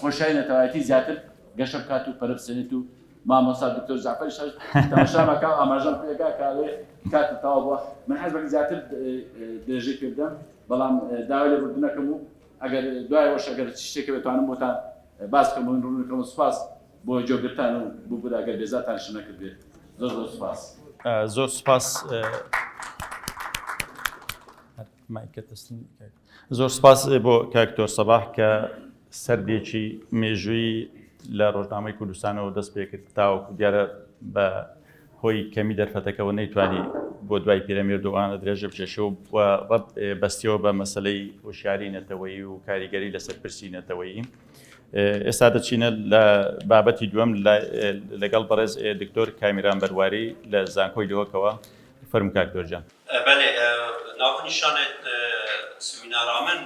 [SPEAKER 4] خۆشایی نەتەوایەتی زیاتر گەشە بکات و پەرەبسێنێت و مامۆستا دکتۆر جعفەری شەش تەماشامەکە ئاماژەم پێکا کاڵێ کاتە تەواو بووە من حەزم زیاتر درێژەی پێ بدەم بەڵام داوای لێبوردنەکەم و ئەگەر دوایەوەش ئەگەر شتێکە بتوانم بۆتان باس بکەم و ڕوونەکەم سوپاس بۆ جۆگرتان و بۆ ئەگەر بێزاتان شت نەکرد بێت زۆر سوپاس
[SPEAKER 3] زۆر سوپاس زۆر سپاس بۆ کاکتۆر سەباح کە سەردێکی مێژووی لە ڕۆژنامەی کوردستانەوە دەست پێ کرد تاوەکو دیارە بە هۆی کەمی دەرفەتەکەەوە نەیتوانی بۆ دوای پیرەمێردوانە درێژە بچێشەوە و ڕەت بەستیەوە بە مەسلەی هۆشیاری نەتەوەیی و کاریگەری لەسەر پرسی نەتەوەیی. ئێستا دەچینە لە بابەتی دووەم لەگەڵ بەڕێز دکتۆر کامیران بەرواری لە زانکۆی لەوەکەوە فەرمو کاکتۆرجان.
[SPEAKER 5] بەێ ناوەنیشانێت سمینارا من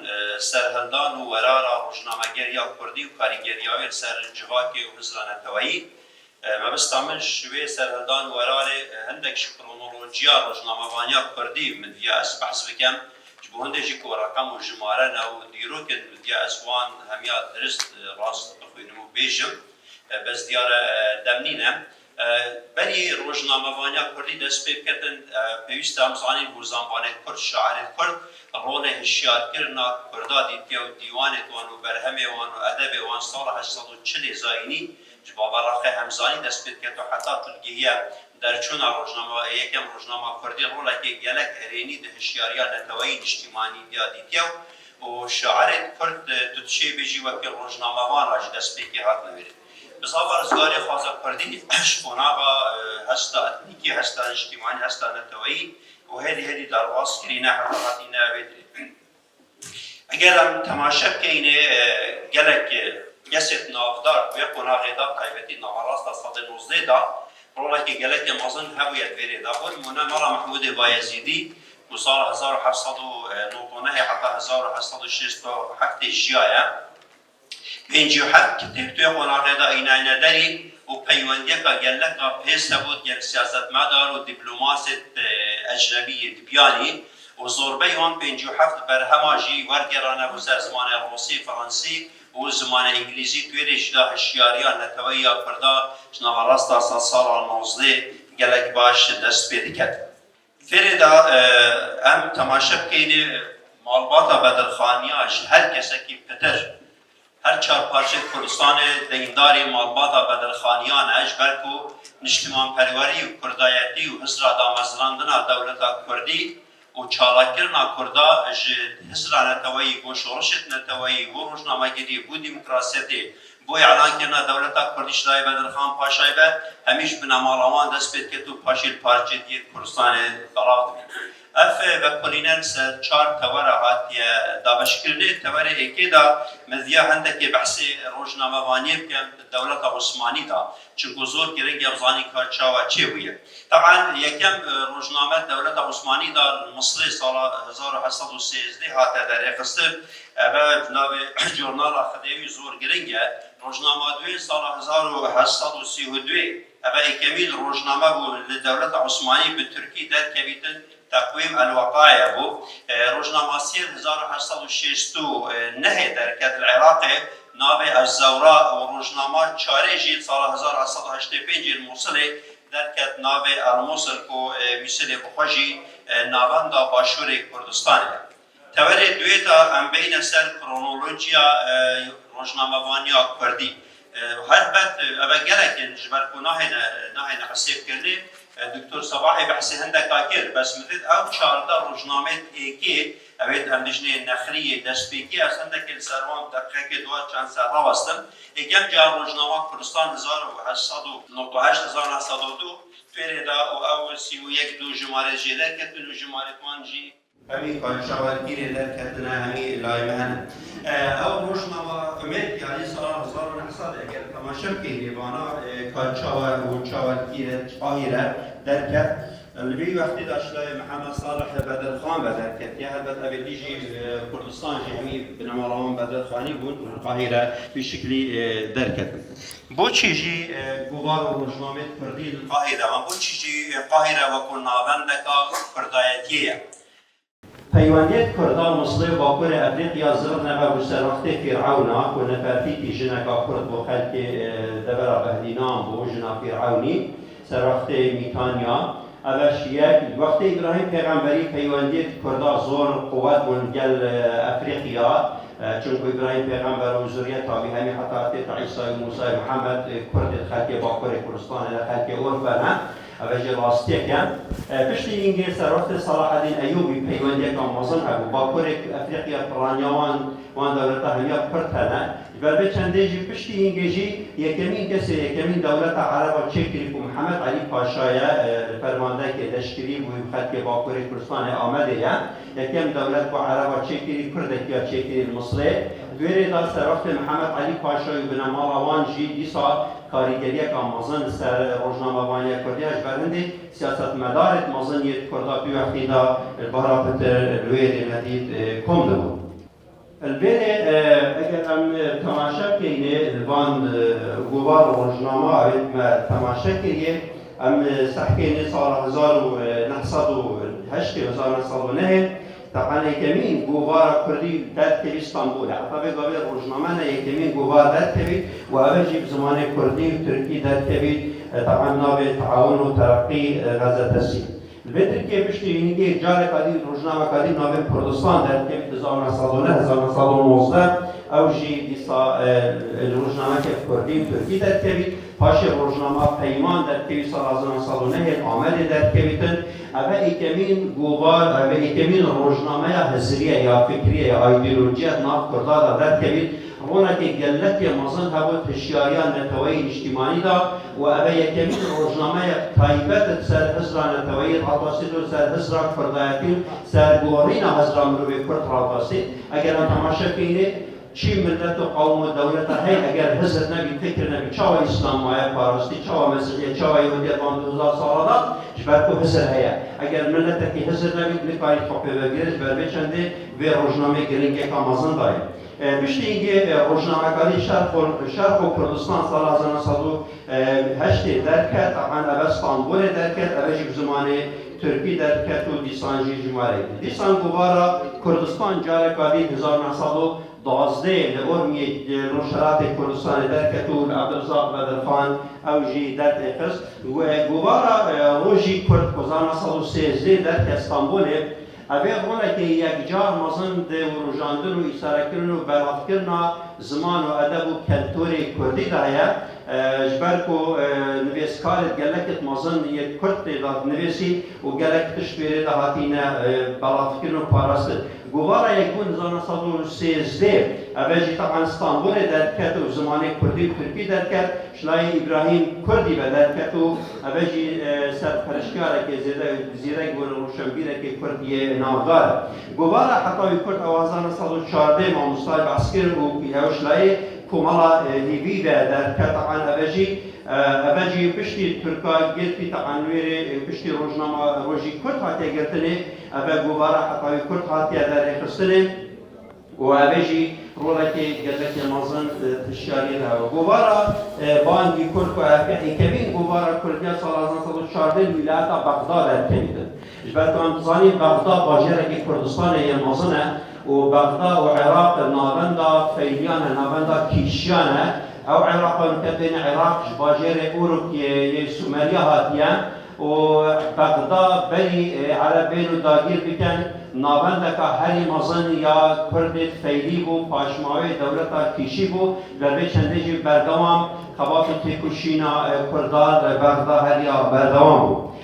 [SPEAKER 5] سەرهەڵدان و وەرارە ڕۆژنامەگەریە کوردی و کاریگەریاوێت سەر جڤاکی و هزرانەتەوەیی مەبستا من شوێ سەرهەڵدان و وەرارێ هەندێک کرۆنۆلۆجیا ڕۆژنامەوانیا کوردی من دیە ئەس بەحس بکەم بۆ هەندێکی کۆڕەکەم و ژمارەنە و دیرۆکن دیە ئەسوان هەمیا درست ڕاست بخوێنم و بێژم بەس دیارە دەمنینە بەری ڕۆژنامەوانیا کوردی دەست پێ بکەن پێویستە ئەمزانین بۆ زانبانێت کورد شاعرێت کورد ڕۆڵە هشیارکردنا کوردا دیتە و دیوانێتوان و بەرهەمێوان و ئەدەبێوان ساڵە 1940 زاینی باڕاقی هەمزانی دەست پێ بکەێت و حتا تورکیە دەرچوونا ڕۆژنامە یەکەم ڕۆژنامە کوردی ڕۆڵێکی گەلک هەرێنی هشیاریان نەتەوەی نیشتیمانی دیتە و شاعرێت کورد دوتشێ بێژی وەکی ڕۆژنامەوان ڕاژ دەست پێکی هات نوێت بزاوە ڕزگاری خوازە کوردی شکۆناغا هەستا ئەتنیکی هەستا نیشتیمانی هەستا نەتەوەی و هێدی دەڕواستکردینە حقیقەتی ناوێت ئەگەر ئەم تەماشە بکەینێ گەلک گەسێت ناودار وێ قۆناغێدا تایبەتی ناوەڕاستە سەدە 19دا ڕۆڵێکی گەلەکی مەزن هەبوویە دوێرێدا بۆ نمونە مەڵا محمودی بایەزیدی و ساڵ 1799 حتا 1767 ژیایە 57 کتێبتوێ قۆناغێدا ئیناینەدەری و پەیوەندیەکە گەلەکە پێستە بوت یەک سیاسەتمەدار و دیپلۆماسێت ئەجنەبی تبیانی و زۆربەی وان 57 بەرهەماژی وەرگێڕانە بۆ سەر زمانە ڕۆسی فەڕەنسی و زمانە ئینگلیزی توێرێشدا هەشیاریان نەتەوەی یا کووردا ژناوەڕاستە ساڵا 19 گەلک باش دەست پێ دەکەت. فێرێدا ئەم تەماشە بکەینێ ماڵباتە بەدرخانیاش هەر کەسێکی پتر هەر چارپارچە کوردستانê deyndارê malbata bedirxaniyan e ji ber ku niştimanperwerî û kurdayetî û hizra damezrandina dewleta Kurdî û çalakirina Kurda ji hizra neteweyî bû şorişê neteweyî bû rojnamegerî bû demokrasiyetê bû elankirina dewleta Kurdî Şirayê Bedirxan Paşayê be hemîş bi nemala wan dest pê diket û paşê parçetiyê Kurdistanê belav dibin. Ev vekolîner ser çar tewere hatiye dabeşkirinê tewerê êkê da meziya hendekê behsê rojnamevaniyê bikin dewleta Osmanî da çunku zor giring ev zanî ka çawa çê bûye. Taban yekem rojname dewleta Osmanî da Misrê sala 1813 hate derêxistin ev navê jurnala Xwedêwî zor giring e rojnama duê sala 1832 ev êkemîn rojname bû li dewleta Osmanî bi Tirkî derkevîtin تقویم الوقایع بو روزنامه‌سی 1869 درکت العراق ناوی الزورا و روزنامه چارجی سال 1885 موصل درکت ناوی الموصل کو مثل بخوجی ناوندا باشور کردستان توری دویتا ام بین سر کرونولوژیا روزنامه‌وانیا کردی هر بد اول گلکن جبر نه حساب کردی دکتور صباحی بحثی هندک آکر بس مدت او چارده روزنامه ایکی اوید همدیشنی نخریه دست بیکی از هندک السروان دقیقه دوات چند سر راوستن ایکم جا روزنامه کردستان 1892 تویره دا او 31 دو جماره جیدر کتن و جماره توانجی همی کارشاورگیری در کتنه همی لایمهن او روزنامه امید یعنی سال 1900 اگر تماشا کنی بانا کارشاور و چاورگیری قاهره درکت البی وقتی داشته محمد صالح بدرخان بدرکت یا البته اولیجی کردستان همی بنماران بدرخانی بود قاهره به شکلی درکت بو چیزی گوار و روزنامه کردی قاهره و بو چیزی قاهره و کنابندکا کردایتیه پیوندیت کردان مصلی باکور افریقیا زر نبا و سرخت فرعونا و نفرفیتی جنکا کرد و خلق دبرا بهدینام و جنا فرعونی سرخت میتانیا اوش یک وقت ابراهیم پیغمبری پیوندیت کردان زور قوت منگل افریقیا چونکه ابراهیم پیغمبر و زوریت تابی همی حتی عیسی و موسی محمد کرد خلق باکور کردستان خلق اورفنا اوجه راستی کن پشتی اینگه سرخت صلاح الدین ایوبی پیوندی که مازن هبو باکور افریقیا پرانیاوان وان دولتا همیا کرد هنه بر چنده جی پشتی اینگیجی یکمین کسی یکمین دولت عرب چکری کو محمد علی پاشای فرمانده که لشکری و خط که باکوری کردستان آمده یا یکم دولت کو عرب چکری کرد یا چکری مصری دوری دا سرفت محمد علی پاشای بنما روان جی دیسا کاریگری که آمازن سر روزنامه وانی کردی اش برنده سیاست مدارت مازن یک کردا بی وقتی دا البهرات لویر ندید کم دو. البته اگر هم تماشا کنیم الوان گوار روزنامه آید ما تماشا کنیم هم سحکینی سال 1908 1909 طبعا یکمین گوار کردی در کبی استانبول حتی به گاوی روزنامه نه یکمین گوار در کبی و اوجی بزمان کردی و ترکی در کبی طبعا نام تعاون و ترقی غزه تسیم. البته که پشتی اینکه جار کادی روزنامه کادی نام کردستان در کبی 1909 1919 اوجی دیسا روزنامه کردی ترکی در کبی پاش روزنامه پیمان در کبی سال 1909 آمده در کبی تن اوه ایکمین گوار اوه ایکمین روزنامه هزریه یا فکریه یا ایدئولوژی ناف کرداد در کبی رونا که گلتی مازن هوا تشیاریان نتوایی اجتماعی دا و اوه یکمین روزنامه تایبت سر حزر نتوایی راتاسی دو سر حزر کردایتی سر گورین حزر مروی کرد راتاسی اگر تماشا کنید چی ملت و قوم و دولت های اگر حزر نبی فکر نبی چاوا اسلام مایه پارستی چاوا مسیحیه چاوا یهودیت وان 2000 سال دا جبرکو حزر هیا اگر ملت که حزر نبی نکاری خوبه بگیرش بر بچنده و روزنامه گرینگه کامازن داری بشتی اینکه روزنامه کاری شرق و کردستان سال 1908 درکت طبعا اوه استانبول درکت اوه جیب زمان ترکی درکت و دیسانجی جمعه دیسان گوارا کردستان جاره کاری 1912 لورمی نشرات کردستان درکت و عبدالرزاق بدرخان اوجی در تقص و گوارا روژی کرد 1913 درک استانبول اوه رونا که یک جار مازن ده و روژاندن و ایساره کرن و براف کرنا زمان و ادب و کلتور کردی دایا جبرکو نویسکارت گلکت مازن یک کرد داد نویسی و گلکتش بیره دهاتین براف کرن و پارست گوارا یکون 1913 اوه جی طبعا استانبول درکت و زمان کردی و ترکی درکت شلای ابراهیم کردی و درکت و اوه جی سرپرشکاره که زیره گونه روشنبیره که کردی نافداره گوارا حتی کرد اوازان 1914 ما مستای بسکر و پیهوشلای کمالا هیوی درکت طبعا اوه جی پشتی ترکا گرتی طبعا ویره پشتی روزنامه روژی کرد هاتی گرتنه اوه گوارا حتی کرد هاتی در اخستنه و اوه جی رولتی گلتی مازن تشیاری ها گوارا باندی کرد و افیحی کبین گوارا کردیا سال 1914 ولایت بغداد در کمیدن جبرتان تزانی بغداد باجره که کردستان یه مازنه و بغداد و عراق نابندا فیلیان نابندا کیشیان او عراق كبين عراق باجير اوروك سوماليا هاتيان و بغداد بني على بينو داگير بكن نابندك هري مازن يا كرد فيلي بو پاشماوي دولتا كيشي بو و چندجي بردوام خبات تيكوشينا كردار بغداد هريا بردوام بو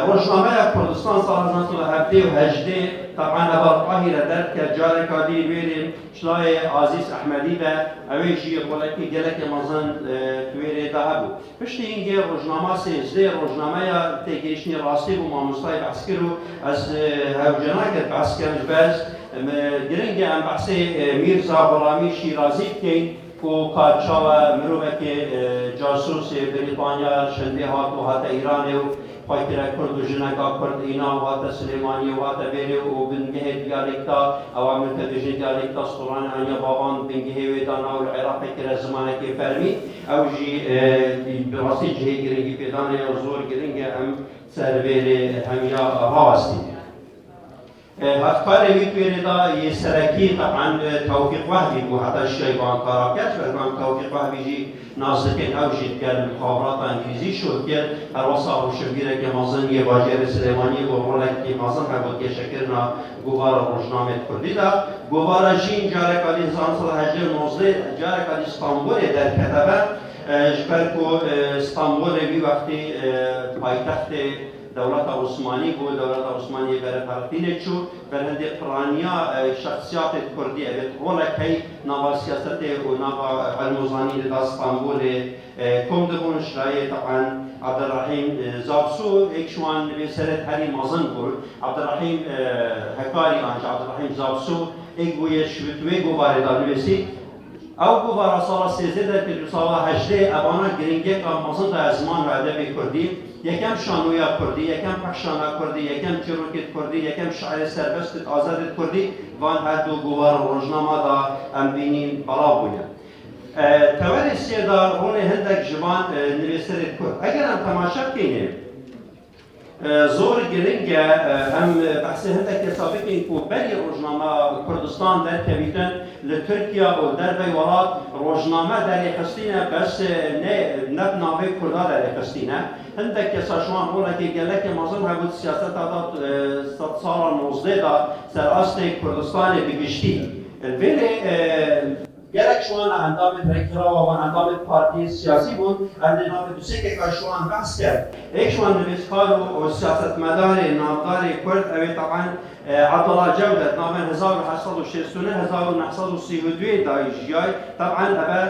[SPEAKER 5] روزنامه کردستان سال 1917 طبعا بالقاهره درک جار کادی ویریم شلای عزیز احمدی و اویجی ولکی گلک مازن تویره دهبو پشتی اینگه روزنامه سیزده روزنامه تگیشنی راستی و ماموستای بسکرو از هوجناک بسکرش باز گرنگ ام بحث میرزا غلامی شیرازی که کو کارچاو مروه که جاسوس بریتانیا شنده هات و هات ایران و خاطر کرد و جنگا کرد اینا و هات سلیمانی و هات بیره و بنگه دیالکتا اوامر تدریج دیالکتا سطران آنیا بابان بنگه و دانا و العراق که زمانه که فرمی او جی براستی جهه گرنگی پیدانه و زور گرنگ هم سر بیره همیا هاستی هفتکار میتونه دا یه سرکی طبعا توفیق وحدی بو حتی الشیبان کاراکش و توفیق وحدی جی نازکین او جید کرد مخابرات انگلیزی شد کرد هر واسه روشنبیره که مازن یه واجر سلیمانی و رولک که مازن هبود که شکرنا گوار روزنامه کردی دا گوار جین جاره کالی 1919 جاره کالی استانبول در کتبه جبرکو استانبول بی وقتی پایتخت دولت عثمانی بود دولت عثمانی بر فرقینه چو بر هندی قرانیا شخصیات کردی ابد رولا کی نوا سیاست و نوا علموزانی در اسطنبول کم دبون شرای طبعا عبد الرحیم زابسو اکشوان بسرت هری مازن بود عبد الرحیم هکاری آنج عبد الرحیم زابسو ایک بویش بتوی گواره دار نویسی او گواره سال 13 که سال 18 ابانا گرینگه که مازن در زمان و ادب کردی یکم شانویا کردی یکم پخشانا کردی یکم چروکت کردی یکم شاعر سربست آزادت کردی وان هر دو گواره روزنامه دا ام بینیم بلا بوده توری سیدا رون هندک جوان نویسرت کرد اگر ام تماشا کنیم زور گرنگه هم بحث هندک سابقین کو بری روزنامه کردستان در کویتن لترکیا و در ویولات روزنامه در خستینه بس نه ناوی کردا در خستینه هندک ساشوان رولا که گله که مازن هبود سیاست داد 100 سال 19 دا سر اصل کردستان بگشتی ولی گرک شوان اندام رکرا و اندام پارتی سیاسی بود اندام دوستی که شوان بحث کرد ایک شوان نویسکار و سیاست مدار نامدار کرد اوی طبعا عبدالله جودت نام 1869 1932 دایجیای طبعا ابا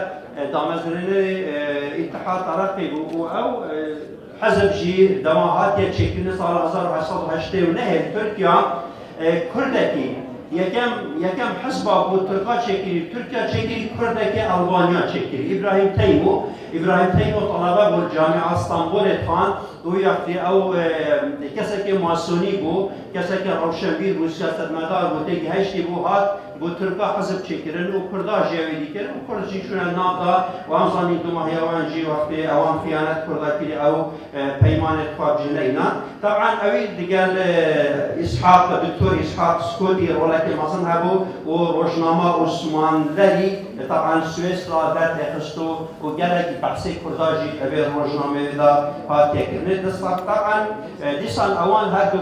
[SPEAKER 5] دامزرین اتحاد طرفی بود او حزب جی دماغات چکین سال 1889 ترکیا کردکی یکم حزب بود ترکا چکیری ترکیا چکیری کردکی آلبانیا چکیری ابراهیم تیمو طلبه بود جامعه استانبول اتفان دو یافتی او کسی که ماسونی بود کسی که روشنبیر بود سیاست مدار بود دیگه هشتی بود هات بود ترکا حزب چکیرن و کردا جویدی کردن و کرد جیشون نام دا و هم زانی دو ماهی اوان جی وقتی اوان فیانت کردا کلی او پیمان اتفاق جنینا طبعا اوی دیگر دکتور اسحاق سکوتی رولا که مازن هبو و روشنامه عثمانلی طبعا سویس را در اخستو و گلک بحثی کردا جی اوی روشنامه دا پاتی کرنه دستان طبعا دیسان اوان هر دو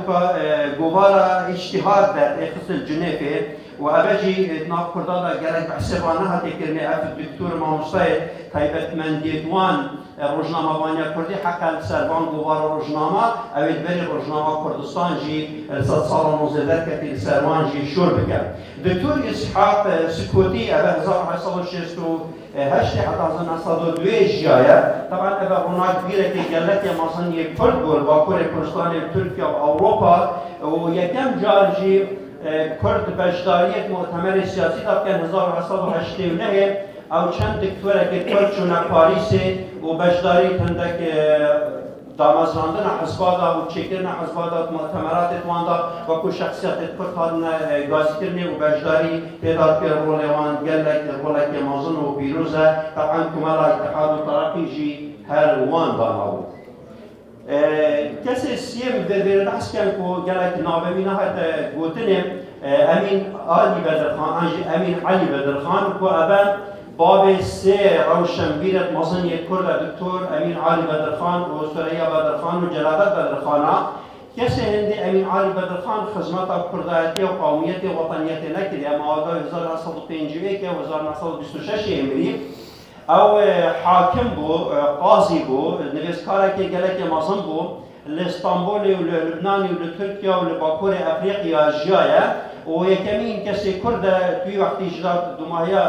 [SPEAKER 5] گوارا اجتهاد در اخست الجنیفه و ابجی ناف کردادا گرک بحثبانه هاتی کرنه اف دکتور ماموستای تایبتمندی دوان روزنامه وانیا کردی حقا سربان گوار روزنامه اوید بری روزنامه کردستان جی 100 سال 19 کتی سربان جی شور بکرد دکتور اسحاق سکوتی ابا 1868 حتی 1902 جایه طبعا ابا هناك بیره که گلک مثلا یک کرد گل باکور کردستان ترکیه و اروپا و یکم جار جی کرد بشداریت مؤتمر سیاسی داد که 1989 او چند دکتوره که کرد چونه پاریس و بشداری تندک دامزراندن حزبادا و چکرن حزبادا مؤتمرات تواندا و کو شخصیت کرد هادن گازی کرنه و بشداری تعداد که رولوان گلک رولک موزن و پیروزه طبعا کمال اتحاد و ترقی جی هر وان داناو کسی سیم در بحث کن که گلک نابمی نهایت گوتنه امین علی بدرخان که ابن باب سه روشنبیرت مازن یک کرد دکتور امین علی بدرخان و سریا بدرخان و جلالت بدرخانه کسی هندی امین علی بدرخان خدمت کردایتی و قومیتی و وطنیتی نکرد اما آدم 1951 و 1926 امری او حاکم بو قاضی بو نویسکاره که گلک مازن بو لاسطنبول و لبنان و لترکیه و لباکور افریقیا جایه و یکمین کسی کرد توی وقتی جداد دوماهیا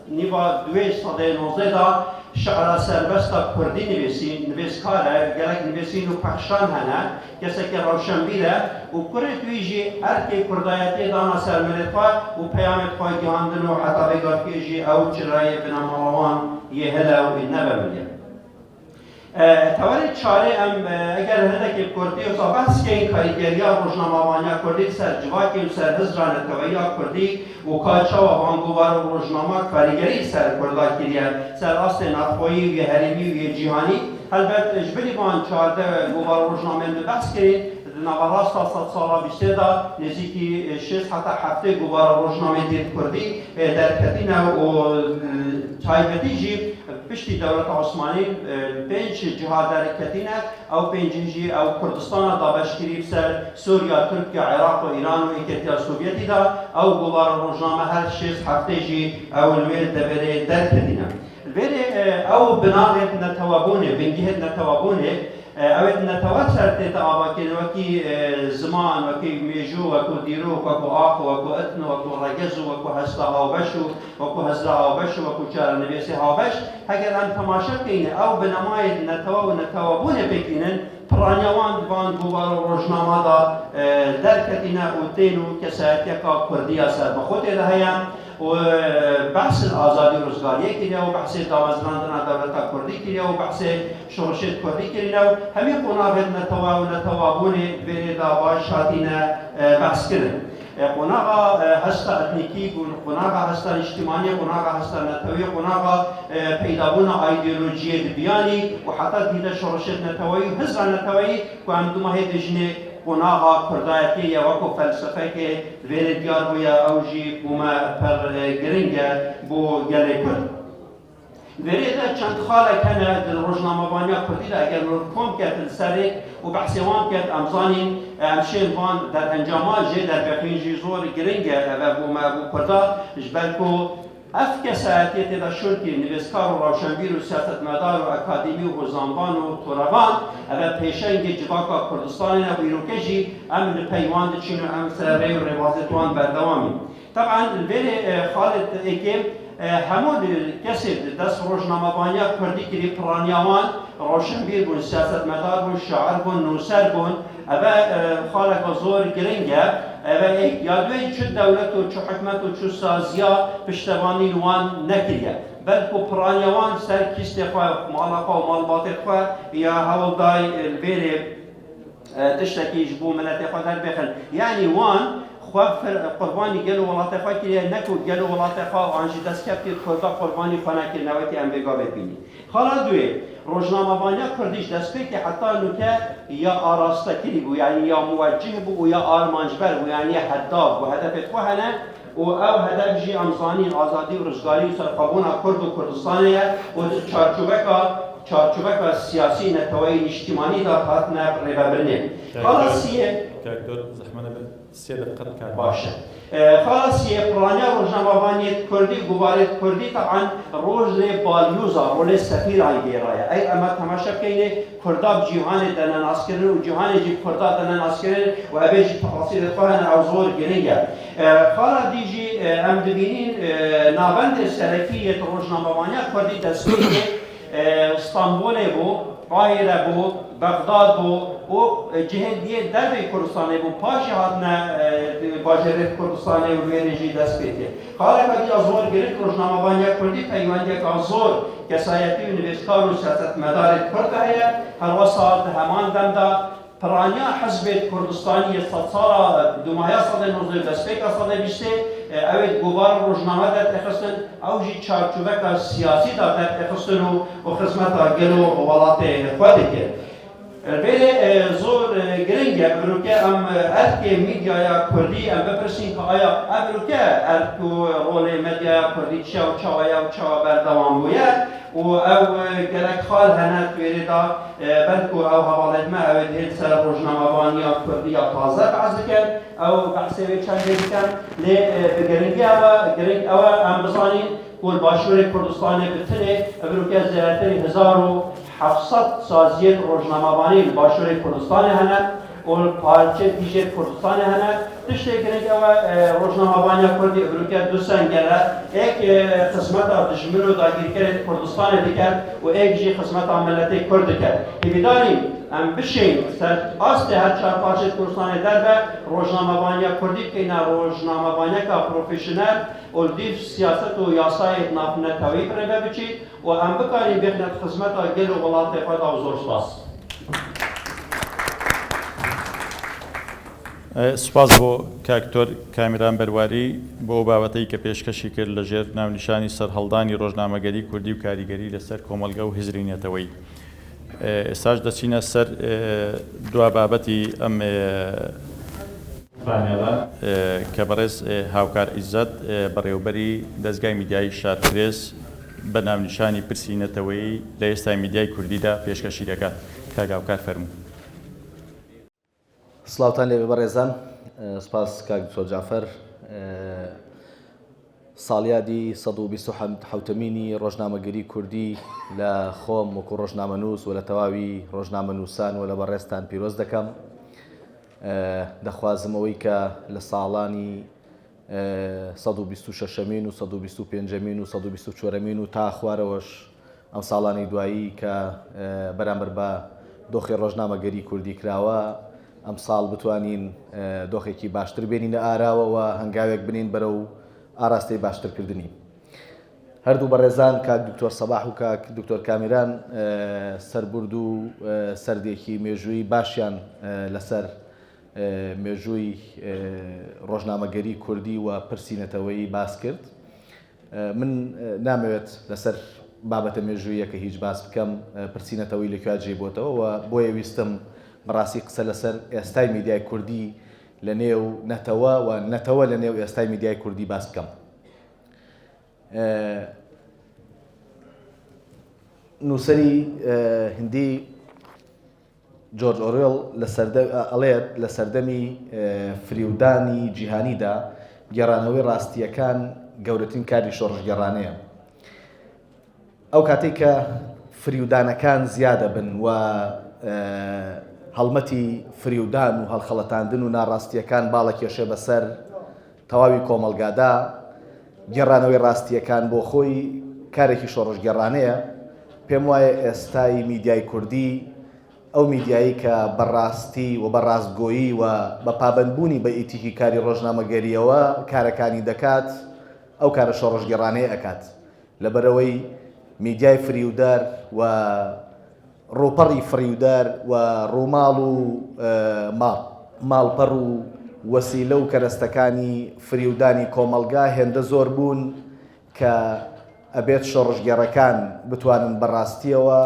[SPEAKER 5] نیوا دوی صده 19 دا شعر سربستا کردی نویسکاره گلک نویسین و پخشان هنه کسی که روشنبیره و کره توی جی ارکی کردایتی دانا سرملیتوا و پیامت خواه گهاندن و حتی بگار که جی او چرای بنامالوان یه هلا و نبه ملیم توری چاره ام اگر هده که کردی و بحث که این کاریگریا روزنامه وانیا کردی سر جواکی و سر هزران تویا کردی و کاچا و وانگوار و روزنامه کاریگری سر کردا کریه سر اصل نطفایی و هریمی و جهانی البته اجبری بان چارده گوار روزنامه بحث کرد نواراستا 100 سالا بیشتر دا نزدیکی 6 حتی هفته گوار روزنامه دید کردی در کتینه و تایبتی جی پشتی دولت عثمانی 5 جهاد در کتینه او 5 جی او کردستان دابشگیری سر سوریا، ترکیه، عراق و ایران و ایکتیا سوویتی دا او گوار روزنامه هر 6 هفته جی او الویل دبره در کتینه. ولی او بناغت نتوابونه بنجهت نتوابونه ئەوێت نەتەوە سەرتێتە ئاواکردنەوەکی زمان وەکی مێژوو وەکو دیرۆک وەکو ئاق وەکو ئەتن وەکو ڕەگەز و وەکو هەستا هاوبەش و وەکو هەزرا هاوبەش و وەکو چارەنوێسی هاوبەش هەگەر ئەم تەماشە بکەینە ئەو بنەمایە نەتەوە و نەتەوەبوونە پێکینن پڕانیاوان بان بۆ ڕۆژنامەدا دەرکەتینە و تێن و کەسایەتێکا کوردیە سەربەخۆ تێدا هەیە و بحث الآزادی و ڕزگاریە کردیا و بحث داوازراندنا دەوڵەتە کوردی کردیا و بحث شۆڕشێت کوردی کردیا و هەمێ قۆناغێت نەتەوا و نەتەوابوونێ بێرێدا باش هاتینە بەحثکردن. قۆناغا هەستا ئەتنیکی بوون، قۆناغا هەستا نیشتیمانی، قۆناغا هەستا نەتەوەی، قۆناغا پەیدابوونا ئایدۆلۆژیە دبیانی و حتا دیدە شۆڕشێت نەتەوەی و هەزرا نەتەوەی کو ئەم دوومە هەیە دەژنێ قۆناغا کوردایەتی یا وەکو فەلسفەیەکێ وێرە دیار بووە ئەو ژی بوومە پەر گرنگە بۆ گەلێ کورد. وێرێدا چەند خاڵێک هەنە ڕۆژنامەوانیا کوردیدا ئەگەر کۆم کردن سەرێ و بەحسێوان کرد ئەمزانین ئەمشێن وان دەرئەنجاما ژێ دەربەخینژی زۆر گرنگە ئەوە بوومە بۆ کوردا ژبەرکۆ ئەف کەسایەتیە تێدا شورکی نوێستکار و ڕاوشەنبیر و سیاسەتمەدار و ئەکادمی و هۆزانبان و تۆرەبان ئەوە پێشەنگی جڤاکا کوردستانە و ئیرۆکەژی ئەم لە پەیوان دەچین و ئەم سەرڕێ و ڕێوازێتوان بەردەوامی. طبعا لێرێ خاڵت ئێکێ هەموو کەسێک دەست ڕۆژنامەوانیا کوردی کردی پڕانیاوان ڕۆشنبیر بوون، سیاسەتمەدار بوون، شاعر بوون، نووسەر بوون، ئەوە خاڵێکە زۆر گرنگە. یا دوێ چ دەولەت و چ حکومەت و چ سازیا پشتەوانی وان نەکردە بەلکو پڕانیاوان سەر کیستێخوا ماڵەخوا و ماڵباتێخوا یا هەوڵدای لێرێ تشتێکیش بۆ ملەتێخوا دەربێخن یعنی وان قوربانی گەل و وڵاتێخوا کردە نەکو گەل و وڵاتێخوا و ئانژی دەستکەف کرد کوردا قوربانی خۆناکردنەوەکی ئەم بێگا ببینی. خاڵا دوێ ڕۆژنامەوانیا کوردیش دەستپێکی حتا نوکە یا ئاراستەکری بوو یعنی یا موجه بوو و یا ئارمانجبەر بوو یعنی هەداف بوو هەدەفێت خۆ هەنە و ئەو هەدەفژی ئەمزانی ئازادی و ڕزگاری و سەرخەبوونا کورد و کوردستانەیە و چارچوبەکە سیاسی نەتەوەی نیشتیمانیدا هاتنە ڕێبەبرنێ. خاڵا سیە باشە. خاڵا سیە پڕانیا ڕۆژنامەوانیەت کوردی گووارێت کوردی تەعاان ڕۆژێ بالیوزا ڕۆلێ سەفیران گێڕایە ئەی ئەمە تەماشە بکەینێ کوردا بجیهانێ دەنەناسکردن و جیهانێکی کوردا دەنەناسکردن و ئەبێژی تەفاسیلێت خۆیانە ئەو زۆر گرنگە. خاڵا دیژی ئەم دبینین ناوەندێ سەرەکیەت ڕۆژنامەوانیا کوردی دەستپێکێ ئستانبولێ بوو، قاهرە بوو، بەغداد بوو و جهێن دیێ دەربەی کوردستانê bû paşê hatine bajarê Kurdistanê û wêrê jî dest pêtê. Xaleka dîya zor girt rojnamebaniya Kurdî peywendiyeka zor kesayetî û nivîskar û siyasetmedarê Kurd heye her wesa di heman demda piraniya Hizbê Kurdistanî sed sala dumaya sedê nozê destpêka sedê bîstê ew guvar rojname dertexistin ew jî çarçûveka siyasî da dertexistin û xizmeta gel û welatê xwe dike. Vêlê zor giring e birûke em erkê medyaya Kurdî em bipirsin ki aya ev birûke erk û rolê medyaya Kurdî çiya û çawaya û çawa berdewam bûye û ew gelek xal hene wêrê da belku ew hevaletme ew ê dihêt ser rojnamebaniya Kurdiya taze behs dikin ew behsê wê çendê dikin lê bi giringî giring ew em bizanîn ku li başûrê Kurdistanê bi tinê birûke zêdetirî 1700 saziyet rojnamevanî li başûrê Kurdistanê hene û parçe dijê Kurdistanê hene tiştê giring ew rojnamevaniya Kurdî birûke du sengere ek xizmeta dijmin û dagîrkerê Kurdistanê dike û ek jî xizmeta milletê Kurd dike. Hêvîdanî em bişên ser astê her çarpaçê Kurdistanê derve rojnamevaniya Kurdî bikeyne rojnamevaniyeka profesyonel û dîv siyaset û yasayê navnetewî birêve biçît û em bikarîn bêxne xizmeta gel û welatê xwe da zor spas.
[SPEAKER 3] سوپاس بۆ کاکتۆر کامیران بەرواری بۆ بابەتەی کە پێشکەشی کرد لەژێر ناونیشانی سەرهەڵدانی ڕۆژنامەگەری کوردی و کاریگەری لەسەر کۆمەلگە و هزرینەتەوەی. ئێستاش دەچینە سەر دوا بابەتی ئەم کە بەڕێز هاوکار عیززەت بەڕێوەبەری دەستگای میدیای شارپرێس بە ناونیشانی پرسینەتەوەی لە ئێستای میدیای کوردیدا پێشکەشی دەکات. کاک هاوکار فەرموو.
[SPEAKER 6] سلااوان لێ بەڕێزان سپاس کاک دکتۆر جعفەر ساڵیادی 1970 ڕۆژنامەگەری کوردی لە خۆم وەکو ڕۆژنامەنووس و لە تەواوی ڕۆژنامە نووسان و لە بەڕێستان پیرۆز دەکەم. دەخوازم ئەوەی کە لە ساڵانی 126مین و 125مین و 124مین و تا خوارەوەش ئەم ساڵانی دوایی کە بەرامبەر بە دۆخی ڕۆژنامەگەری کوردی کراوە ئەم ساڵ بتوانین دۆخێکی باشتر بێنینە ئاراوەوە هەنگاوێک بنین بەرەو ئاراستەی باشترکردنی. هەردوو بەڕێزان کاک دکتۆر سەباح و کاک دکتۆر کامیران سەربورد و سەردێکی مێژووی باشیان لەسەر مێژووی ڕۆژنامەگەری کوردی و پرسیینەتەوەی باس کرد. من نامەوێت لەسەر بابەتە مێژوویەکە هیچ باس بکەم، پرسیینەتەوەی لەکوێ جێبۆتەوە و بۆیە ویستم بەڕاستی قسە لەسەر ئێستای میدیای کوردی لە نێو نەتەوە و نەتەوە لە نێو ئێستای میدیای کوردی باس بکەم. نووسەری هندی جۆرج ئۆروێڵ ئەڵێت لە سەردەمی فریودانی جیهانیدا گێڕانەوەی ڕاستیەکان گەورەترین کاری شۆڕژگەڕانەیە. ئەو کاتێک کە فریودانەکان زیادە بن و هەڵمەتی فریودان و هەڵخەڵەتاندن و ناڕاستیەکان باڵەکێشێ بەسەر تەواوی کۆمەلگادا، گێڕانەوەی ڕاستیەکان بۆ خۆی کارێکی شۆڕژگەڕانەیە. پێم وایە ئێستای میدیای کوردی ئەو میدیایی کە بەڕاستی و بەڕاستگۆیی و بە پابەندبوونی بە ئیتیکی کاری ڕۆژنامەگەریەوە کارەکانی دەکات، ئەو کارە شۆڕژگەڕانەیە ئەکات. لەبەرەوەی میدیای فریودار و ڕووپەڕی فریودار و ڕووماڵ و ماڵپەڕ و وەسیلە و کەرەستەکانی فریودانی کۆمەلگا هێندە زۆر بوون کە ئەبێت شۆڕژگەڕەکان بتوانن بەڕاستیەوە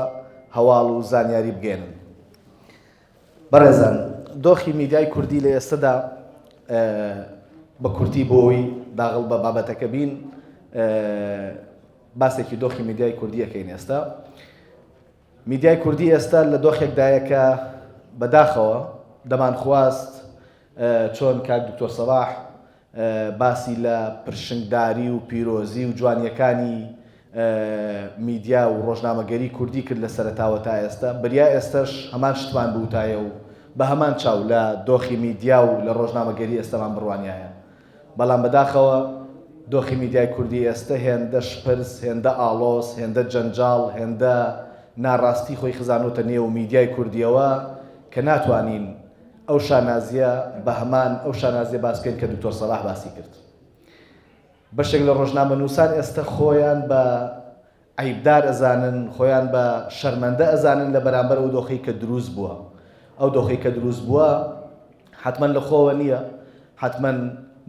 [SPEAKER 6] هەواڵ و زانیاری بگێنن. بەڕێزان، دۆخی میدیای کوردی لە ئێستادا بە کورتی بۆی داغڵ بە بابەتەکە بین باسێکی دۆخی میدیای کوردی ئەەکەین. ئێستا میدیای کوردی ئێستا لە دۆخێکدایە کە بەداخەوە دەمانخواست چۆن کاک دکتۆر سەباح باسی لە پرشنگداری و پیرۆزی و جوانیەکانی میدیا و ڕۆژنامەگەری کوردی کرد لە سەرەتاوە تا ئێستا. بەریا ئێستاش هەمان شتمان بوتایە و بە هەمان چاو لە دۆخی میدیا و لە ڕۆژنامەگەری ئێستامان بڕوانایە. بەڵام بەداخەوە دۆخی میدیای کوردی ئێستا هێندە شپرس، هێندە ئاڵۆس، هێندە جەنجاڵ، هێندە ناڕاستی خۆی خزانۆتە نێو میدیای کوردیەوە کە ناتوانین ئەو شانازیە بە هەمان ئەو شانازیە باسکەین کە دکتۆر سەباح باسی کرد. بەشێک لە ڕۆژنامە نووسان ئێستا خۆیان بە عیبدار ئەزانن، خۆیان بە شەرمەندە ئەزانن لە بەرامبەر ئەو دۆخەی کە دروست بووە. ئەو دۆخەی کە دروست بووە حتمەن لە خۆوە نییە، حتمەن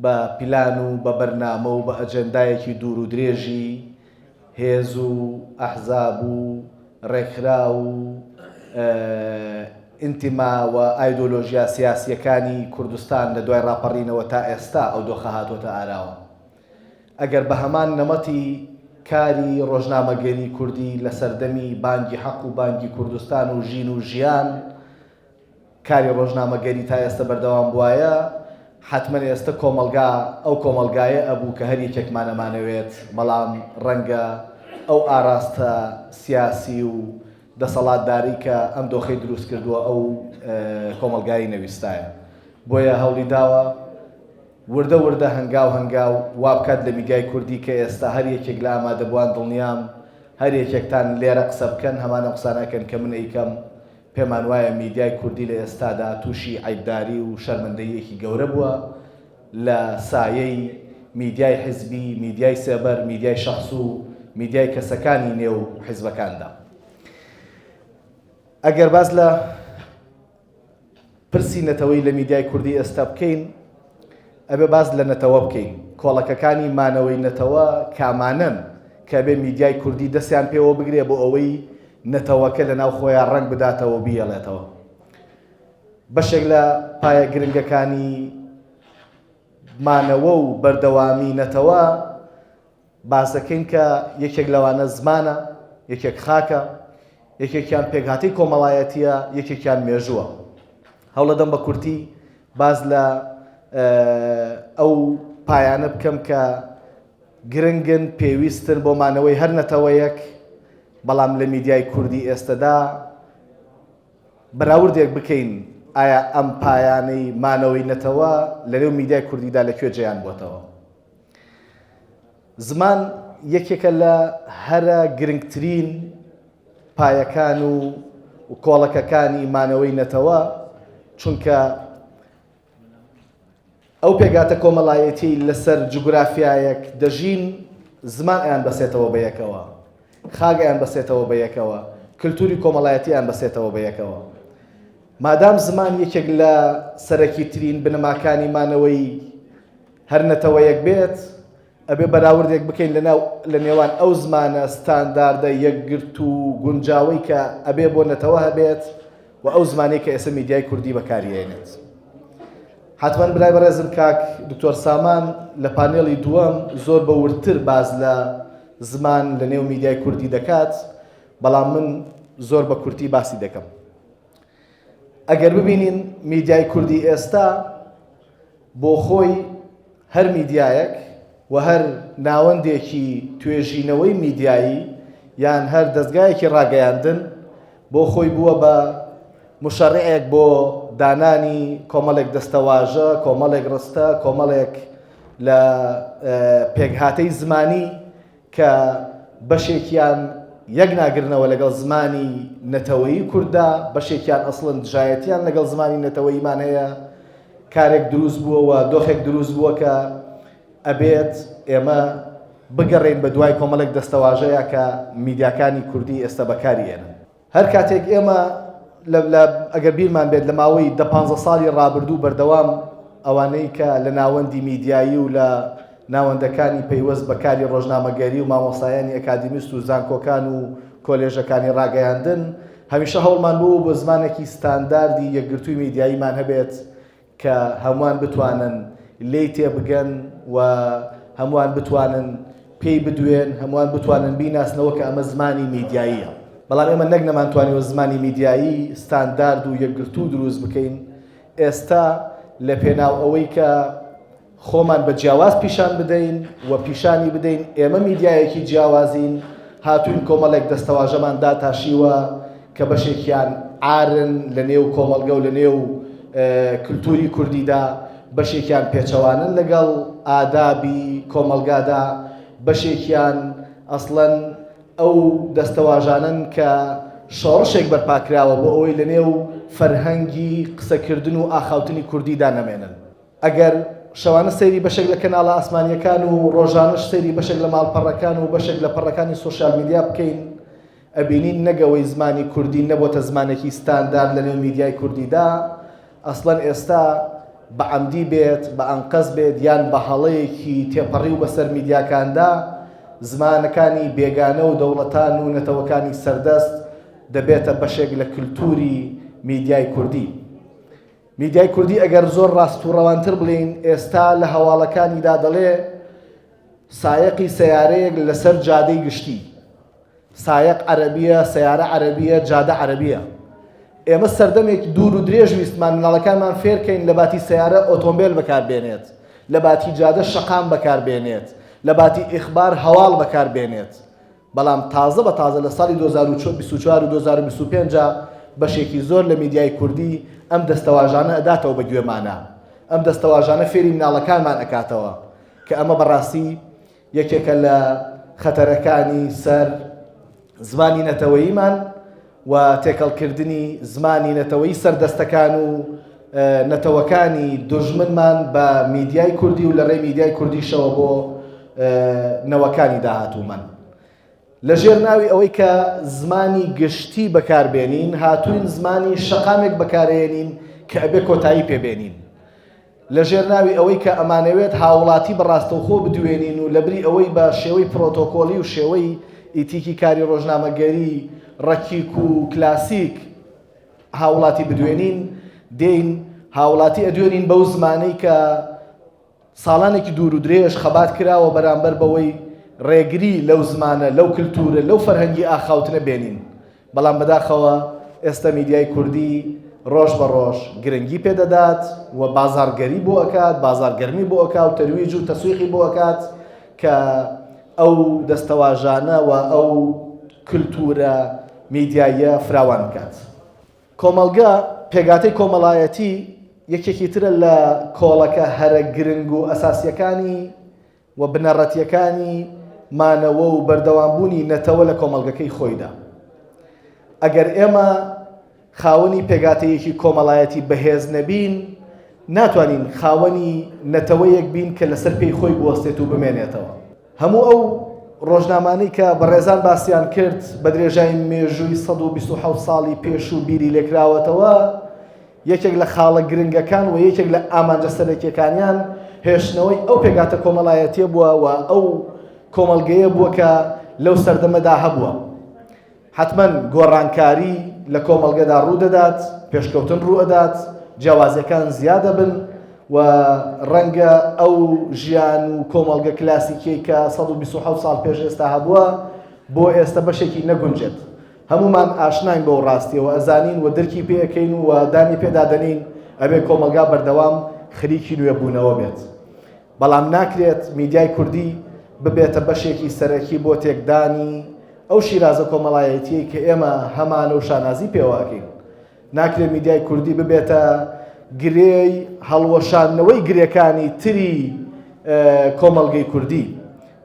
[SPEAKER 6] بە پیلان و بە بەرنامە و بە ئەجەندایەکی دوور و درێژی هێز و ئەحزاب و ڕێکخرا و ئینتیما و ئایدۆلۆژیا سیاسیەکانی کوردستان لە دوای ڕاپەڕینەوە تا ئێستا ئەو دۆخە هاتوۆتە ئاراوە. ئەگەر بە هەمان نەمەتی کاری ڕۆژنامەگەری کوردی لە سەردەمی بانگی حەق و بانگی کوردستان و ژین و ژیان کاری ڕۆژنامەگەری تا ئێستا بەردەوام بووایە، حتمما ئێستا کۆمەلگا ئەو کۆمەلگایە ئەبوو کە هەر یەکێکمانەمانەوێت، بەڵام ڕەنگە ئەو ئاراستە سیاسی و دەسەڵاتداری کە ئەم دۆخەی دروست کردووە ئەو کۆمەلگایی نەویستایە. بۆیە هەوڵی داوە وردە وردە هەنگاو هەنگاو وا بکات لە میدیای کوردی کە ئێستا هەر یەکێک لە ئامادەبووان دڵنیام هەر یەکێکتان لێرە قسە بکەن، هەمانە قسانەکەن کە من ئەیکەم. پێمان وایە میدیای کوردی لە ئێستادا تووشی عیبداری و شەرمەندەیەکی گەورە بووە لە سایەی میدیای حیزبی، میدیای سێبەر، میدیای شەخص و میدیای کەسەکانی نێو حیزبەکاندا. ئەگەر باز لە پرسی نەتەوەی لە میدیای کوردی ئێستا بکەین، ئەبێ باز لە نەتەوە بکەین. کۆڵەکەکانی مانەوەی نەتەوە کامانن کە بێ میدیای کوردی دەستیان پێوە بگرێ بۆ ئەوەی نەتەوەکە لە ناو خۆیان ڕنگ بداتەوە بیەڵێتەوە. بەشێک لە پایە گرنگەکانی مانەوە و بەردەوامی نەتەوە باسەکەین کە یەکێک لەوانە زمانە، یەکێک خاکە، یەکێکیان پێکهاتی کۆمەڵایەتیە، یەکێکیان مێژووە. هەوڵەدەم بە کورتی باز لە ئەو پایانە بکەم کە گرنگن پێویستن بۆ مانەوەی هەر نەتەوەیەک بەڵام لە میدیای کوردی ئێستەدا بەراوردێک بکەین ئایا ئەم پایانەی مانەوەی نەتەوە لەنێو میدیای کوردیدا لەکوێ جێیان بۆتەوە. زمان یەکێکە لە هەرە گرنگترین پایەکان و کۆڵەکەکانی مانەوەی نەتەوە، چونکە ئەو پێگاتە کۆمەڵایەتی لەسەر جوگرافیایەک دەژین زمان ئەیان بەسێتەوە بە یەکەوە، خاگەیان بەسێتەوە بە یەکەوە، کللتوری کۆمەڵایەتیان بەسێتەوە بە یەکەوە. مادام زمان یەکێک لە سەرەکیترین بنەماکانی مانەوەی هەر نەتەوەیەک بێت، ئەبێ بەراوردێک بکەین لە نێوان ئەو زمانە ستانداردە یەکگرت و گونجاوی کە ئەبێ بۆ نەتەوە هەبێت و ئەو زمانەی کە ئێستا میدیای کوردی بەکارهێنێت. حتما برای بەڕێزم کاک دکتۆر سامان لە پانێڵی دووەم زۆر بەورتر باز لە زمان لە نێو میدیای کوردی دەکات، بەڵام من زۆر بە کورتی باسی دەکەم. ئەگەر ببینین میدیای کوردی ئێستا بۆ خۆی هەر میدیایەک و هەر ناوەندێکی توێژینەوەی میدیایی یان هەر دەستگایەکی ڕاگەیاندن بۆ خۆی بووە بە مشەڕعێک بۆ دانانی کۆمەڵێک دەستەواژە، کۆمەڵێک ڕستە، کۆمەڵێک لە پێکهاتەی زمانی کە بەشێکیان یەک ناگرنەوە لەگەڵ زمانی نەتەوەیی کووردا، بەشێکیان ئەسڵن دژایەتیان لەگەڵ زمانی نەتەوەییمان هەیە. کارێک دروست بووەوە، دۆخێک دروست بووە کە ئەبێت ئێمە بگەڕێین بە دوای کۆمەڵێک دەستەواژەیە کە میدیاکانی کوردی ئێستا بەکارهێنن. هەر کاتێک ئێمە ئەگەر بیرمان بێت لە ماوەی 15 ساڵی ڕابردوو بەردەوام ئەوانەی کە لە ناوەندی میدیایی و لە ناوەندەکانی پەیوەست بەکاری ڕۆژنامەگەری و مامۆستایانی ئەکادمیست و زانکۆکان و کۆلێژەکانی ڕاگەیاندن، هەمیشە هەوڵمان بوو بۆ زمانێکی ستانداردی یەکگرتووی میدیاییمان هەبێت کە هەمووان بتوانن لێی تێبگەن و هەمووان بتوانن پێی بدوێن، هەمووان بتوانن بیناسنەوە کە ئەمە زمانی میدیاییە. بەڵام ئێمە نەک نەمانتوانیوە زمانی میدیایی ستاندارد و یەکگرتوو دروست بکەین. ئێستا لە پێناو ئەوەی کە خۆمان بە جیاواز پیشان بدەین و پیشانی بدەین ئێمە میدیایەکی جیاوازین، هاتوین کۆمەڵێک دەستەواژەمان داتاشیوە کە بەشێکیان عارن لە نێو کۆمەڵگە و لە نێو کللتوری کوردیدا، بەشێکیان پێچەوانن لەگەڵ ئادابی کۆمەلگادا، بەشێکیان ئەسڵەن ئەو دەستەواژانن کە شۆڕشێک بەرپاکراوە بۆ ئەوەی لە نێو فەرهەنگی قسەکردن و ئاخاوتنی کوردیدا نەمێنن. ئەگەر شەوانە سەیری بەشێک لە کەناڵە ئاسمانیەکان و ڕۆژانەش سەیری بەشێک لە ماڵپەڕەکان و بەشێک لە پەڕەکانی سۆشیال میدیا بکەین، ئەبینین نەگەوەی زمانی کوردی نەبووتە زمانێکی ستاندارد لە نێو میدیای کوردیدا، ئەسڵەن ئێستا بە عەمدی بێت، بە ئەنقەز بێت یان بە هەڵەیەکی تێپەڕی و بەسەر میدیاکاندا زمانەکانی بێگانە و دەوڵەتان و نەتەوەکانی سەردەست دەبێتە بەشێک لە کللتوری میدیای کوردی. میدیای کوردی ئەگەر زۆر ڕاست و ڕەوانتر بڵین، ئێستا لە هەواڵەکانیدا دەڵێ سایەقی سەیارەیەک لەسەر جادەی گشتی، سایەق عەرەبیە، سەیارە عەرەبیە، جادە عەرەبیە. ئێمە سەردەمێک دوور و درێژ ویستمان مناڵەکانمان فێرکەین لە باتی سەیارە ئۆتۆمبیل بەکاربێنێت، لە باتی جادە شەقام بەکاربێنێت، لە باتی ئیخبار هەواڵ بەکاربێنێت. بەڵام تازە بە تازە لە ساڵی 2024 و 2025 بەشێکی زۆر لە میدیای کوردی ئەم دەستەواژانە ئەداتەوە بە گوێمانە، ئەم دەستەواژانە فێری مناڵەکانمان ئەکاتەوە کە ئەمە بەڕاستی یەکێکە لە خەتەرەکانی سەر زمانی نەتەوەییمان و تێکەڵکردنی زمانی نەتەوەیی سەردەستەکان و نەتەوەکانی دوژمنمان بە میدیای کوردی و لە ڕێی میدیای کوردیشەوە بۆ نەوەکانی داهاتوومان. لە ژێر ناوی ئەوەی کە زمانی گشتی بەکاربێنین، هاتوین زمانی شەقامێک بەکارهێنین کە ئەبێ کۆتایی پێبێنین. لە ژێر ناوی ئەوەی کە ئەمانەوێت هاوڵاتی بەڕاستەوخۆ بدوێنین و لەبری ئەوەی بە شێوەی پرۆتۆکۆلی و شێوەی ئیتیکی کاری ڕۆژنامەگەری ڕەکیک و کلاسیک هاوڵاتی بدوێنین، دێین هاوڵاتی ئەدوێنین بەو زمانەی کە ساڵانێکی دوور و درێژ خەبات کراوە بەرامبەر بەوەی ڕێگری لەو زمانە، لەو کللتورە، لەو فەرهەنگی ئاخاوتنە بێنین. بەڵام بەداخەوە ئێستا میدیای کوردی ڕۆژ بە ڕۆژ گرنگی پێدەدات و بازارگەری بۆ ئەکات، بازارگەرمی بۆ ئەکات و تەرویج و تەسویقی بۆ ئەکات کە ئەو دەستەواژانە و ئەو کللتورە میدیایە فراوان بکات. کۆمەلگا پێگاتەی کۆمەڵایەتی یەکێکی ترە لە کۆڵەکە هەرە گرنگ و ئەساسیەکانی و بنەڕەتیەکانی مانەوە و بەردەوامبوونی نەتەوە لە کۆمەلگەکەی خۆیدا. ئەگەر ئێمە خاوەنی پێگاتەیەکی کۆمەڵایەتی بەهێز نەبین، ناتوانین خاوەنی نەتەوەیەک بین کە لەسەر پێی خۆی بوەستێت و بمێنێتەوە. هەموو ئەو ڕۆژنامانەی کە بەڕێزان باسییان کرد بە درێژای مێژووی 127 ساڵی پێش و بیری لێکراوەتەوە، یەکێک لە خاڵە گرنگەکان و یەکێک لە ئامانجە سەرەکیەکانیان هێشتنەوەی ئەو پێگاتە کۆمەڵایەتیە بووە و ئەو کۆمەلگەیە بووە کە لەو سەردەمەدا هەبووە. حتمەن گۆڕانکاری لە کۆمەلگەدا ڕوودەدات، پێشکەوتن ڕوئەدات، جیاوازیەکان زیادە بن و ڕەنگە ئەو ژیان و کۆمەلگە کلاسیکەی کە 127 ساڵ پێش ئێستا هەبووە بۆ ئێستا بەشێکی نەگونجێت. هەمومان ئاشناین بەو ڕاستیەوە، ئەزانین و دەرکی پێەکەین و دانی پێدادەنین ئەبێ کۆمەلگا بەردەوام خەریکی نوێبوونەوە بێت. بەڵام ناکرێت میدیای کوردی ببێتە بەشێکی سەرەکی بۆ تێکدانی ئەو شیرازە کۆمەڵایەتیەی کە ئێمە هەمان و شانازی پێوەکەین. ناکرێت میدیای کوردی ببێتە گرێی هەڵوەشانەوەی گرێکانی تری کۆمەلگەی کوردی.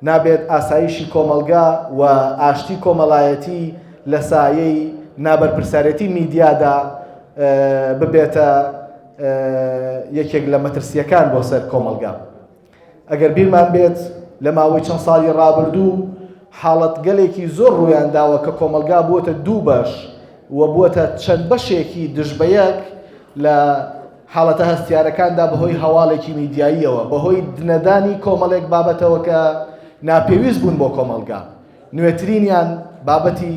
[SPEAKER 6] نابێت ئاسایشی کۆمەلگا و ئاشتی کۆمەڵایەتی لە سایەی نابەرپرسارەتی میدیادا ببێتە یەکێک لە مەترسیەکان بۆ سەر کۆمەلگا. ئەگەر بیرمان بێت لە ماوەی چەند ساڵی ڕابردوو حاڵەت گەلێکی زۆر ڕوویان داوە کە کۆمەلگا بووەتە دوو بەش و بووەتە چەند بەشێکی دژبەیەک لە حاڵەتە هەستیارەکاندا بەهۆی هەواڵێکی میدیاییەوە، بەهۆی دنەدانی کۆمەڵێک بابەتەوە کە ناپێویست بوون بۆ کۆمەلگا. نوێترینیان بابەتی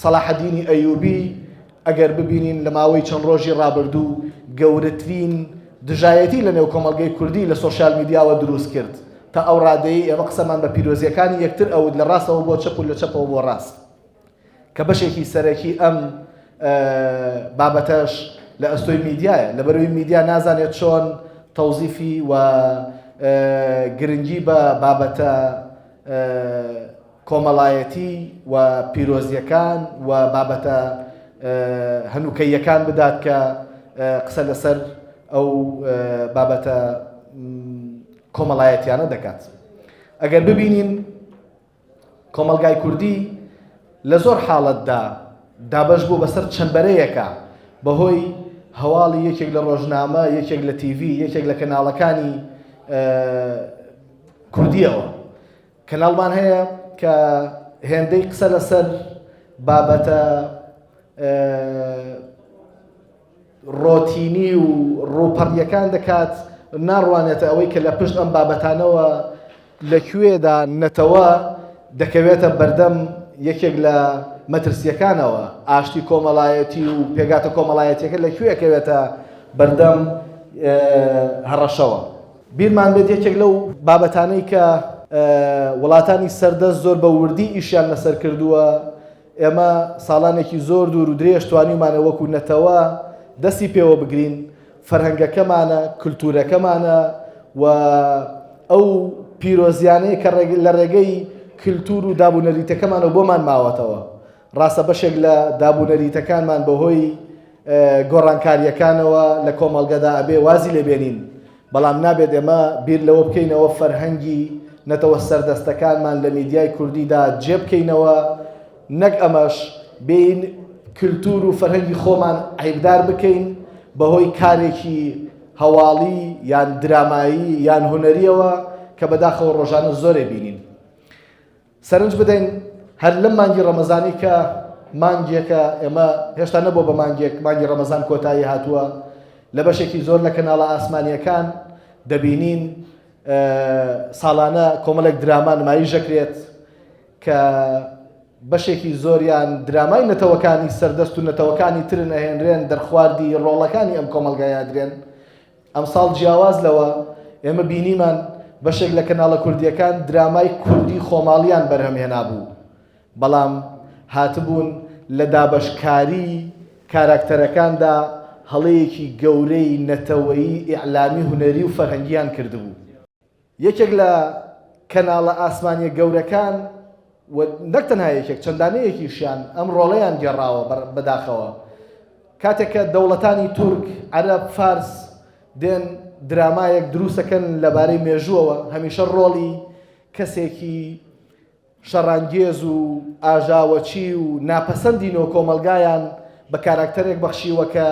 [SPEAKER 6] سەلاحەدینی ئەیوبی ئەگەر ببینین لە ماوەی چەند ڕۆژی ڕابردوو گەورەترین دژایەتی لە نێو کۆمەلگەی کوردی لە سۆشیال میدیاوە دروست کرد. تا ئەو ڕادەیە ئێمە قسەمان بە پیرۆزیەکانی یەکتر ئەوت لە ڕاستەوە بۆ چەپ و لە چەپەوە بۆ ڕاست کە بەشێکی سەرەکی ئەم بابەتەش لە ئەستۆی میدیایە. لەبەرەوەی میدیا نازانێت چۆن تەوزیفی و گرنگی بە بابەتە کۆمەڵایەتی و پیرۆزیەکان و بابەتە هەنووکەیەکان بدات کە قسە لەسەر ئەو بابەتە کۆمەڵایەتیانە دەکات. ئەگەر ببینین کۆمەلگای کوردی لە زۆر حاڵەتدا دابەش بوو بەسەر چەمبەرەیەکە بەهۆی هەواڵی یەکێک لە ڕۆژنامە، یەکێک لە تیڤی، یەکێک لە کەناڵەکانی کوردیەوە. کەناڵمان هەیە کە هێندەی قسە لەسەر بابەتە ڕۆتینی و ڕووپەڕیەکان دەکات، ناڕوانێتە ئەوەی کە لە پشت ئەم بابەتانەوە لەکوێدا نەتەوە دەکەوێتە بەردەم یەکێک لە مەترسیەکانەوە. ئاشتی کۆمەڵایەتی و پێگاتە کۆمەڵایەتیەکە لەکوێکەوێتە بەردەم هەڕەشەوە. بیرمان بێت یەکێک لەو بابەتانەی کە وڵاتانی سەردەست زۆر بە وردی ئیشیان لەسەر کردووە، ئێمە ساڵانێکی زۆر دوور و درێژ توانیمانە وەکو نەتەوە دەستی پێوە بگرین فەرهەنگەکەمانە، کللتورەکەمانە و ئەو پیرۆزیانەیە کە لە ڕێگەی کللتور و دابوونەریتەکەمانە بۆمان ماوەتەوە. ڕاستە بەشێک لە دابوونەریتەکانمان بەهۆی گۆڕانکاریەکانەوە لە کۆمەلگەدا ئەبێ وازی لێبێنین، بەڵام نابێت ئێمە بیر لەوە بکەینەوە فەرهەنگی نەتەوە سەردەستەکانمان لە میدیای کوردیدا جێ بکەینەوە، نەک ئەمەش بین کللتور و فەرهەنگی خۆمان عیبدار بکەین بەهۆی کارێکی هەواڵی یان درامایی یان هونەریەوە کە بەداخەوە ڕۆژانە زۆرێ بینین. سەرنج بدەین هەر لەم مانگی ڕەمەزانی کە مانگێکە ئێمە هێشتا نەبووە بە مانگی ڕەمەزان کۆتایی هاتووە، لە بەشێکی زۆر لە کەناڵە ئاسمانیەکان دەبینین ساڵانە کۆمەڵێک دراما نمایی ژەکرێت کە بەشێکی زۆریان درامای نەتەوەکانی سەردەست و نەتەوەکانی ترن ئەهێنرێن دەرخواردی ڕۆڵەکانی ئەم کۆمەلگایە درێن. ئەمساڵ جیاواز لەوە ئێمە بینیمان بەشێک لە کەناڵە کوردیەکان درامای کوردی خۆماڵیان بەرهەمهێنا بوو، بەڵام هاتبوون لە دابەشکاری کاراکتەرەکاندا هەڵەیەکی گەورەی نەتەوەیی ئیعلامی هونەری و فەرهەنگیان کردبوو. یەکێک لە کەناڵە ئاسمانیە گەورەکان نەک تەنها یەکێک چەندانەیەکیشیان ئەم ڕۆڵەیان گێڕاوە بەداخەوە کاتێک کە دەوڵەتانی تورک عەرەب فارس دێن درامایەک دروستەکەن لەبارەی مێژووەوە هەمیشە ڕۆڵی کەسێکی شەڕانگێز و ئاژاوەچی و ناپەسەندینەوە کۆمەلگایان بە کاراکتەرێک بەخشیوە کە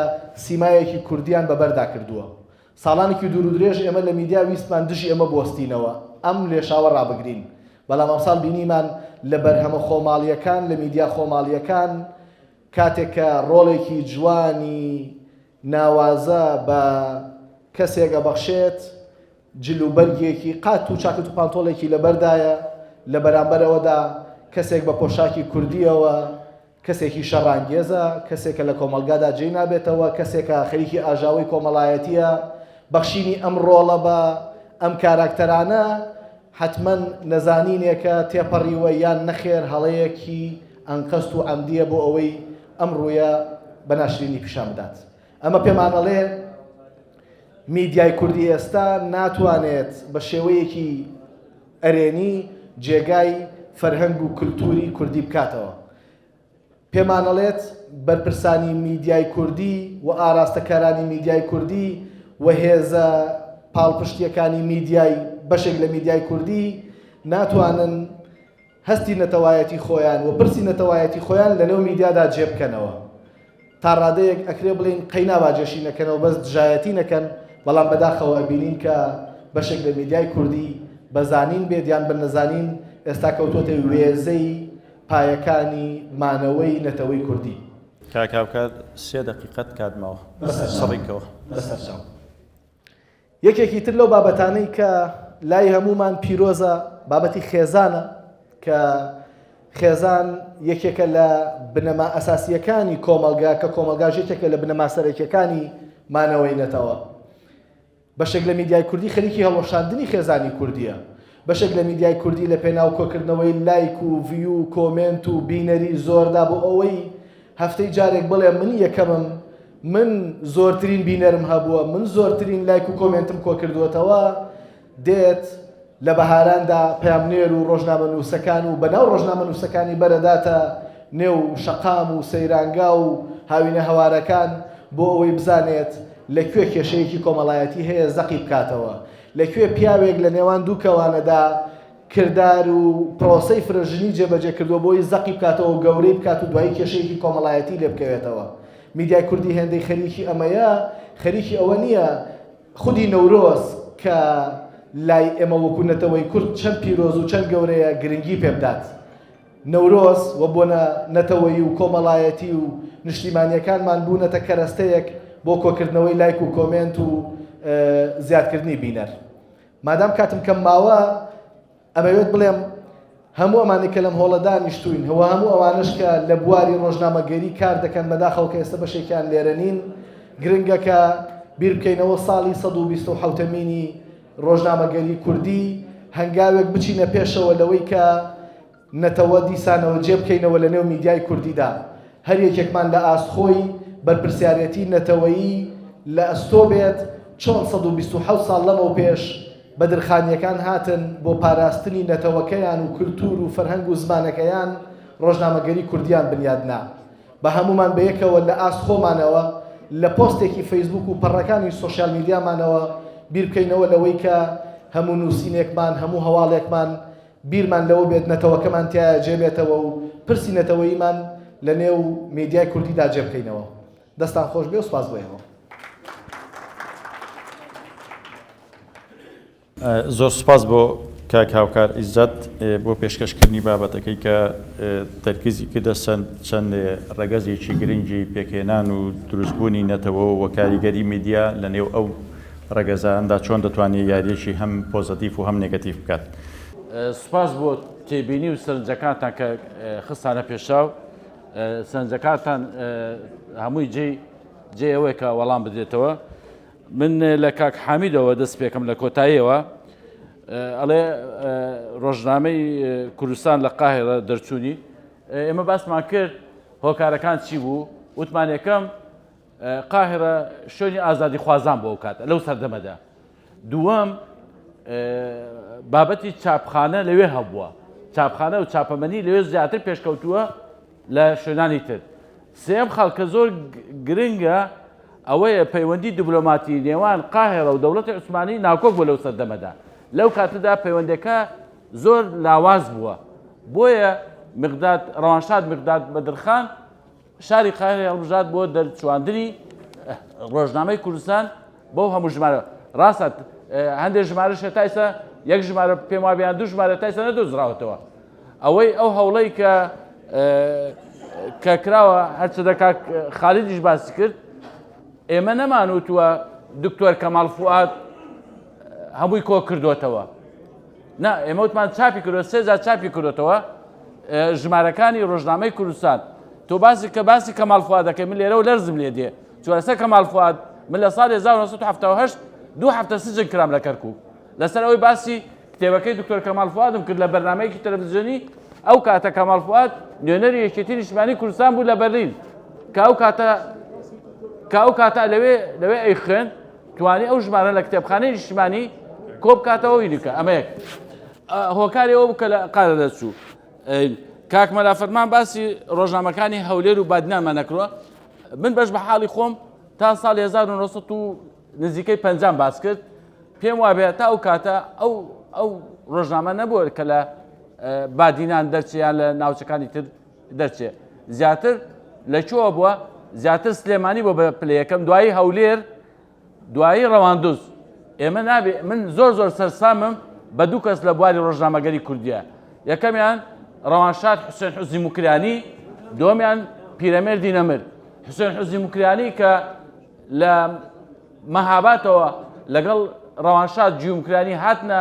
[SPEAKER 6] سیمایەکی کوردیان بەبەردا کردووە. ساڵانێکی دوور و درێژ ئێمە لە میدیا ویستمان دژی ئەمە بوەستینەوە ئەم لێشاوە ڕابگرین بەڵام ئەمساڵ بینیمان لە بەرهەمە خۆماڵیەکان لە میدیا خۆماڵیەکان کاتێک کە ڕۆڵێکی جوانی ناوازە بە کەسێک ئەبەخشێت جلوبەرگێکی قات و چاکت و پانتۆڵێکی لەبەردایە لە بەرامبەرەوەدا کەسێک بە پۆشاکی کوردیەوە کەسێکی شەڕانگێزە کەسێکە لە کۆمەلگادا جێی نابێتەوە کەسێکە خەریکی ئاژاوی کۆمەڵایەتیە بەخشینی ئەم ڕۆڵە بە ئەم کاراکتەرانە حتمما نەزانینێکە تێپەڕیوە یان نەخێر هەڵەیەکی ئەنقەست و ئەمدیە بۆ ئەوەی ئەم ڕوویە بە ناشرینی پیشان بدات. ئەمە پێمانەڵێ میدیای کوردی ئێستا ناتوانێت بە شێوەیەکی ئەرێنی جێگای فەرهەنگ و کللتوری کوردی بکاتەوە. پێمانەڵێت بەرپرسانی میدیای کوردی و ئاراستەکارانی میدیای کوردی و هێزە پاڵپشتیەکانی میدیای بەشێک لە میدیای کوردی ناتوانن هەستی نەتەوایەتی خۆیان و پرسی نەتەوایەتی خۆیان لەنێو میدیادا جێبکەنەوە. تا ڕادەیەک ئەکرێ بڵین قەی ناواجێشی نەکەنەوە بەس دژایەتی نەکەن بەڵام بەداخەوە ئەبینین کە بەشێک لە میدیای کوردی بەزانین بێت یان بە نەزانین ئێستا کەوتۆتە وێزەی پایەکانی مانەوەی نەتەوەی کوردی.
[SPEAKER 3] کاکاوکار 3 دقیقەت کاتماوە سەڕێکەوە
[SPEAKER 6] بەسەرچاو. یەکێکی تر لەو بابەتانەی کە لای هەمومان پیرۆزە بابەتی خێزانە کە خێزان یەکێکە لە بنەما ئەساسیەکانی کۆمەلگا کە کۆمەلگاژ یەکێکە لە بنەما سەرەکیەکانی مانەوەی نەتەوە. بەشێک لە میدیای کوردی خەریکی هەڵۆشاندنی خێزانی کوردیە. بەشێک لە میدیای کوردی لە پێناو کۆکردنەوەی لایک و ڤیو و کۆمنت و بینەری زۆردا بۆ ئەوەی هەفتەی جارێک بڵێ من یەکەمم من زۆرترین بینەرم هەبووە من زۆرترین لایک و کۆمنتم کۆ کردووەتەوە دێت لە بەهاراندا پەیامنێر و ڕۆژنامە نووسەکان و بەناو ڕۆژنامە نووسەکانی بەرەداتە نێو شەقام و سەیرانگا و هاوینە هەوارەکان بۆ ئەوەی بزانێت لەکوێ کێشەیەکی کۆمەڵایەتی هەیە زەقی بکاتەوە لەکوێ پیاوێک لە نێوان دوو کەوانەدا کردار و پرۆسەی فرەژنی جێبەجێ کردووە بۆی زەقی بکاتەوە و گەورەی بکات و دوایی کێشەیەکی کۆمەڵایەتی لێ بکەوێتەوە. میدیای کوردی هێندەی خەریکی ئەمەیە خەریکی ئەوە نییە خودی نەورۆز کە لای ئێمە وەکو نەتەوەی کورد چەند پیرۆز و چەند گەورەیە گرنگی پێ بدات. نەورۆز وە بۆنە نەتەوەی و کۆمەڵایەتی و نیشتیمانیەکانمان بوونەتە کەرەستەیەک بۆ کۆکردنەوەی لایک و کۆمنت و زیادکردنی بینەر. مادام کاتم کەم ماوە ئەمەوێت بڵێم هەموو ئەمانەی کە لەم هۆڵە دانیشتوین هەوە هەموو ئەوانش کە لە بواری ڕۆژنامەگەری کار دەکەن بەداخەوە کە ئێستا بەشێکیان لێرە نین گرنگە کە بیر بکەینەوە ساڵی 127مینی ڕۆژنامەگەری کوردی هەنگاوێک بچینە پێشەوە لەوەی کە نەتەوە دیسانەوە جێ بکەینەوە لە نێو میدیای کوردیدا هەر یەکێکمان لە ئاستخۆی بەرپرسیارەتی نەتەوەیی لە ئەستۆ بێت چۆن 127 ساڵ لەمەوە پێش بەدرخانیەکان هاتن بۆ پاراستنی نەتەوەکەیان و کولتور و فەرهەنگ و زمانەکەیان ڕۆژنامەگەری کوردیان بنیادنا بە هەمومان بەیەکەوە لە ئاستخۆمانەوە لە پۆستێکی فەیسبوک و پەڕەکانی سۆشیال میدیامانەوە بیر بکەینەوە لەوەی کە هەموو نووسینێکمان هەموو هەواڵێکمان بیرمان لەوە بێت نەتەوەکەمان تایە جێبێتەوە و پرسی نەتەوەییمان لە نێو میدیای کوردیدا جێ بکەینەوە. دەستان خۆش بێ و سوپاس بۆ ئێوە.
[SPEAKER 3] زۆر سوپاس بۆ کاکاوکار ئیززەت بۆ پێشکەشکردنی بابەتەکەی کە تەرکیزی کردە چەند ڕێگەزێکی گرنگی پێکهێنان و دروستبوونی نەتەوە و کاریگەری میدیا لە نێو ئەو ڕێگەزاندا چۆن دەتوانێت یاریەکی هەم پۆزتیف و هەم نێگەتیف بکات.
[SPEAKER 4] سوپاس بۆ تێبینی و سەرنجەکانتان کە خستانە پێشاو سەرنجەکانتان هەمووی جێ ئەوەیە کە وەڵام بدێتەوە. من لە کاک حامیدەوە دەست پێکەم لە کۆتاییەوە ئەڵێ ڕۆژنامەی کوردستان لە قاهێرە دەرچوونی ئێمە باسمان کرد هۆکارەکان چی بوو وتمان یەکەم قاهێرە شوێنی ئازادی خوازان بۆ ئەو کاتە لەو سەردەمەدا دووەم بابەتی چاپخانە لەوێ هەبووە چاپخانە و چاپەمەنی لەوێ زیاتر پێشکەوتووە لە شوێنانی تر سێم خەڵکە زۆر گرنگە ئەوەیە پەیوەندی دیبلۆماتی نێوان قاهێرە و دەوڵەتی عوسمانی ناکۆک بووە لەو سەردەمەدا لەو کاتەدا پەیوەندەکە زۆر لاواز بووە بۆیە ڕەوانشاد مقداد بەدرخان شاری قاهێرە هەڵبژات بۆ دەرچواندنی ڕۆژنامەی کوردستان بۆ هەموو ژمارە ڕاستە هەندێک ژمارەشە تایسە یەک ژمارە پێم وابیان دوو ژمارە تایسە نەدۆزراوەتەوە ئەوەی ئەو هەوڵەی کە کراوە هەرچەدە کاک خالیدیش باسی کرد ئێمە نەمانوتووە دکتۆر کەماڵ فواد هەمووی کۆ کردوێتەوە نا ئێمە وتمان چاپی کردوە سێجار چاپی کردوێتەوە ژمارەکانی ڕۆژنامەی کوردستان تۆ باسی کەماڵ فواد دەکەی من لێرە و لەرزم لێ دێ چوارەسەر کەماڵ فواد من لە ساڵی 1978 دوو هەفتە سجن کرام لە کەرکووک لەسەر ئەوەی باسی کتێبەکەی دکتۆر کەماڵ فوادم کرد لە بەرنامەیەکی تەلەڤیزیۆنی ئەو کاتە کەماڵ فواد نوێنەری یەکێتی نیشتیمانی کوردستان بوو لە بەرلین کە ئەو کاتە لەوێ ئەیخێن توانی ئەو ژمارە لە کتێبخانەی نیشتیمانی کۆ بکاتەوە وینیکە ئەمە یەک هۆکاری ئەوە بکە لە قارە دەچوو کاک مەلا فەرمان باسی ڕۆژنامەکانی هەولێر و بادنامان نەکڕوە من بەش بە حاڵی خۆم تا ساڵی 1900 و نزیکەی 50 باس کرد پێم وابێت تا ئەو کاتە ئەو ڕۆژنامە نەبووە کە لە بادینان دەرچیان لە ناوچەکانی تر دەرچێ زیاتر لەکوێوە بووە زیاتر سلێمانی بۆ بە پلەیەکەم دوایی هەولێر دوایی ڕەواندوز ئێمە نابێ من زۆر سەرسامم بە دوو کەس لە بواری ڕۆژنامەگەری کوردیە یەکەمیان ڕەوانشاد حوسێن حوزی موکریانی دووەمیان پیرەمێردی نەمر حوسێن حوزی موکریانی کە لە مەهاباتەوە لەگەڵ ڕەوانشاد جوی موکریانی هاتنە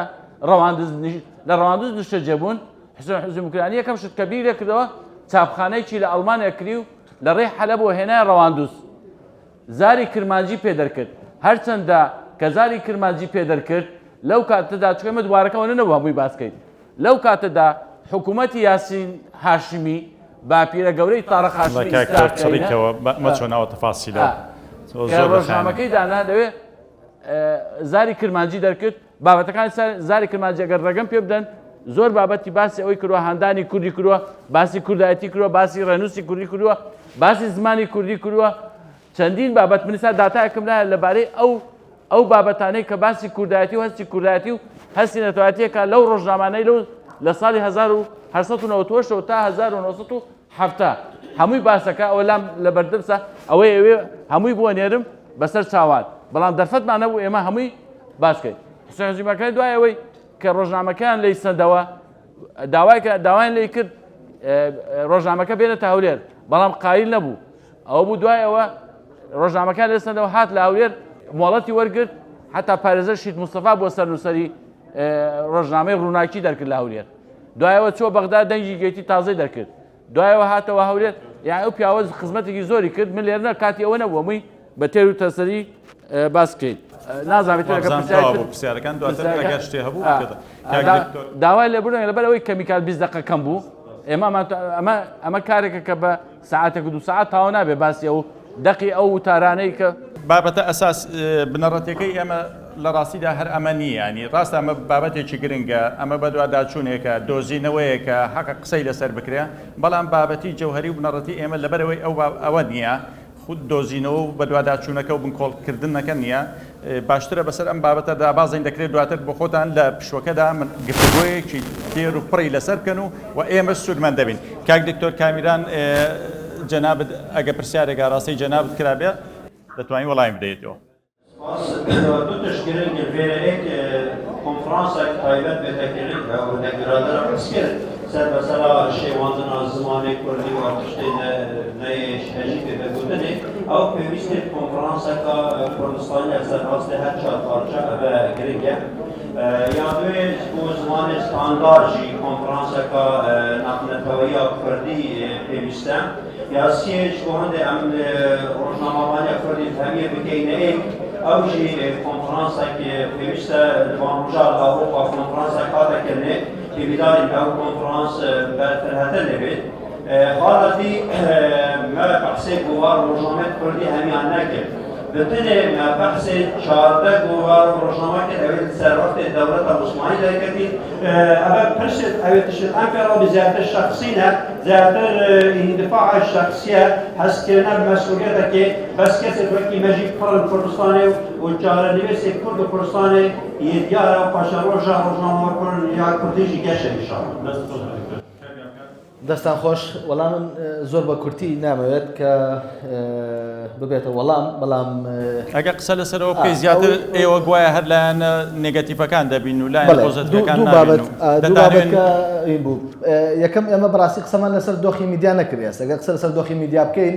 [SPEAKER 4] لە ڕەواندوز نیشتەجێ بوون حوسێن حوزی موکریانی یەکەم شت کە بیرێ کردەوە چاپخانەیەکی لە ئەڵمانیا کری و لە ڕێی حەلەبەوە هێنایە ڕەواندوز زاری کرمانجی پێدەرکرد هەرچەندە کە زاری کرمانجی پێدەرکرد لەو کاتەدا چکەمە دووارەکەەوە نەبوو هەمووی باسکەیت لەو کاتەدا حکوومەتی یاسین هاشمی باپیرە گەورەی تاڕق هاشمی
[SPEAKER 3] مەچۆناوە تەفاسیلە
[SPEAKER 4] ڕۆژنامەکەی دانا دەوێ زاری کرمانجی دەرکرد بابەتەکان زاری کرمانجی ئەگەر ڕەگەم پێ بدەن زۆر بابەتی باسی ئەوەی کردووە هەندانی کوردی کردووە باسی کوردایەتی کردووە باسی ڕێنووسی کوردی کردووە باسی زمانی کوردی کردووە چەندین بابەت منیسا داتایەکەم لایە لەبارەی ئەو بابەتانەی کە باسی کوردایەتی و هەستی کوردایەتی و هەستی نەتەوایەتیەکە لەو ڕۆژنامانەی لە ساڵی 1990 تا 1970 هەمووی باسەکە ئەوە لام لە بەردەمسە ئەوەی ئەوێ هەمووی بووە نێرم بەسەر چاوان بەڵام دەرفەتمان نەبوو ئێمە هەمووی باسکەین حوسێن دوای ئەوەی کە ڕۆژنامەکەیان لی سەندەوە داوایان لی کرد ڕۆژنامەکە بێنێتە هەولێر بەڵام قایل نەبوو ئەوە بوو دوای ئەوە ڕۆژنامەکان لێ سەندەوە هات لە هەولێر مۆڵەتی وەرگرت حتا پارێزەر شید مستەفا بۆ سەرنووسەری ڕۆژنامەی ڕووناکی دەرکرد لە هەولێر دوایەوە چوە بەغدا دەنگی گەیتی تازەی دەرکرد دوایەوە هاتەوە هەولێر یان ئەو پیاوە خزمەتێکی زۆری کرد من لێرە کاتی ئەوە نەبووە مووی بە تێر و تەسەری باسکەیت نازانێت
[SPEAKER 3] پرسیارەکان دواتر ئەگەر شتێ هەبوو
[SPEAKER 4] داوای لێبوورن لەبەرەوەی کەمیکال 20 دقیقە کەم بوو ئەمە کارێکە کە بە ساعتێک 2 ساعت تاوا نابێ باسی ئەو دەقی ئەو وتارانەی کە
[SPEAKER 3] بابەتە ئەساس بنەڕەتەکەی ئێمە لە ڕاستیدا هەر ئەمە نییە ینی ڕاستە ئەمە بابەتێکی گرنگە ئەمە بە دوواداچوونێکە دۆزینەوەیەکە حەقە قسەی لەسەر بکرێ بەڵام بابەتی جەوهەری و بنەڕەتی ئێمە لەبەرەوەی ئەوە نییە خود دۆزینەوە و بە دوواداچوونەکە و بنکۆڵکردنەکە نییە باشترە بەسەر ئەم بابەتەدا بازین دەکرێت دواتر بۆ خۆتان لە پشوەکەدا من گفتگۆیەکی تێر و پڕی لەسەر بکەن و ئێمە سوودمەند دەبین کاک دکتۆر کامیران جەنابەت ئەگە پرسیارێکە ڕاستی جەنابەت کرابێ دەتوانین وەڵامی بدەیتەوە
[SPEAKER 5] دو تشکیلن یک کنفرانسێک تایبەت بێتەکردن و نەگرادرە پرسکرد سەر بەسەرا شێواندنا زمانی کوردی و تشتێ نەیەشهەژی پێدەگوتنێ ئەو پێویستێ کنفرانسەکە کوردستانی لەسەر ڕاستە هەر چار پارچە ئەبە گرنگە یان دوێ بۆ زمانی ستانداردی کنفرانسەکە نەقلەتەوەیە کوردی پێویستە یا سێش بۆ هەندێک ئەم ڕۆژنامەوانیە کوردی هەمیە بکەینە ئەو ژی کنفرانسێکی پێویستە بانڕژار ئەوروپا کنفرانسێک هاتەکردنێ تێبیدارین ئەو کنفرانس بەرترهەتە دەبێت حاڵەتی مە بەحسێک بۆوار ڕۆژنامەی کوردی هەمیان نەکرد بتنه ما بحث شارده گوار روشنامه که اوید ثروت دولت مسلمانی لایکتی اما پرسید اوید تشت انفرا بزیادت شخصی نه زیادتر اندفاع شخصیه هست که نه مسئولیت که بس کسی وقتی مجید فرد کردستانه و جاره نویس کرد کردستانه یدیاره و پاشان روشنامه کرد یا کردیجی گشه انشاءالله.
[SPEAKER 6] دەستان خۆش وەڵام من زۆر بە کورتی نامەوێت کە ببێتە وەڵام بەڵام
[SPEAKER 3] ئەگە قسە لەسەرەوە بکەی زیاتر ئێوە گوایە هەر لایەن نێگەتیڤەکان دەبین و لایەن پۆزیتیڤەکان نابین و
[SPEAKER 6] دوو بابەتکە این بوو یەکەم ئێمە بەڕاستی قسەمان لەسەر دۆخی میدیا نەکرێت ئەگەر قسە لەسەر دۆخی میدیا بکەین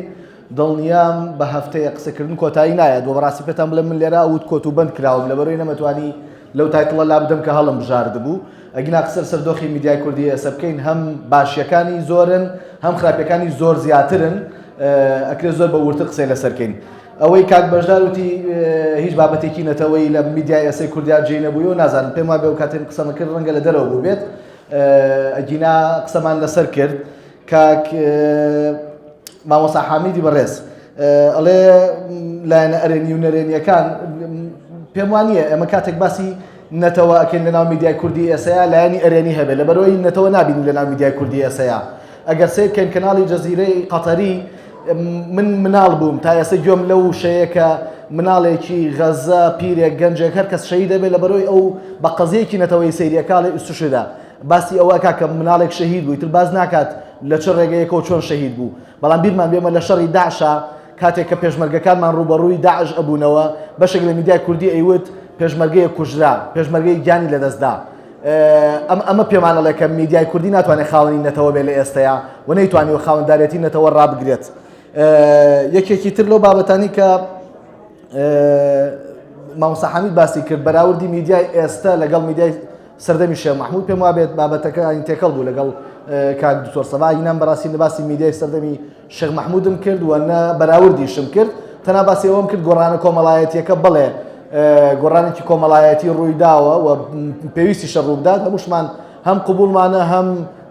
[SPEAKER 6] دڵنیام بە هەفتەیە قسەکردن کۆتایی نایەت و بەڕاستی پێتان بڵێم من لێرە ئەوت کۆت و بند کراوم لەبەرەوەی نەمەتوانی لەو تایتڵە لا بدەم کە هەڵم بژارد بوو ئەگینا قسە لەسەر دۆخی میدیای کوردی ئێستا بکەین هەم باشیەکانی زۆرن هەم خراپیەکانی زۆر زیاترن ئەکرێت زۆر بە ورتر قسەی لەسەرکەین ئەوەی کاک بەشدار وتی هیچ بابەتێکی نەتەوەی لە میدیای ئێستای کوردیا جێی نەبووی و نازانم پێم وایە بێ کاتێک قسەمە کرد ڕەنگە لە دەرەوە بوو بێت ئەگینا قسەمان لەسەر کرد کاک مامۆستا حامیدی بەڕێز ئەڵێ لایەنە ئەرێنی و نەرێنیەکان پێم وانییە ئێمە کاتێک باسی نەتەوە ئەکەین لەناو میدیای کوردی ئێسەیە لایەنی ئەرێنی هەبێت لەبەرەوەی نەتەوە نابین لەناو میدیای کوردی ئێسەیە ئەگەر سیر بکەین کەناڵی جەزیرەی قەتەری من مناڵ بووم تا ئێستا گوێم لەو شەیە کە مناڵێکی غەزە پیرێک گەنجێک هەر کەس شەهید دەبێت لەبەرەوەی ئەو بە قەزەیەکی نەتەوەی سەیریەکاڵی ئوستوشدا باسی ئەوە کاکە مناڵێک شەهید بووی تر باز ناکات لە چ ڕێگەیەکەوە چۆن شەهید بوو بەڵام بیرمان بێمە لە شەڕی داعشە کاتێک کە پێشمەرگەکانمان ڕوبەڕووی داعش ئەبوونەوە بەشێک لە میدیای کوردی ئەیوت پێشمەرگەیە کوژرا پێشمەرگەی گیانی لەدەستدا ئەمە پێمانەڵێ کە میدیای کوردی ناتوانێت خاوەنی نەتەوە بێت لە ئێستەیە و نەیتوانێت خاوەنددارێتی نەتەوە ڕابگرێت یەکێکی تر لەو بابەتانی کە مامۆستا حەمید باسی کرد بەراوردی میدیای ئێستا لەگەڵ میدیای سەردەمی شێخ مەحموود پێم وابێت بابەتەکانی تێکەڵ بوو لەگەڵ کاک دکتۆر سەبا هینام بەڕاستی لە باسی میدیای سەردەمی شێخ مەحموودم کرد و نە بەراوردیشم کرد تەنها باسی ئەوەم کرد گۆڕانە کۆمەڵایەتیەکە بڵێ گۆڕانێکی کۆمەڵایەتی ڕوویداوە و پێویستیشە ڕووبدات هەمووشمان هەم قبولمانە هەم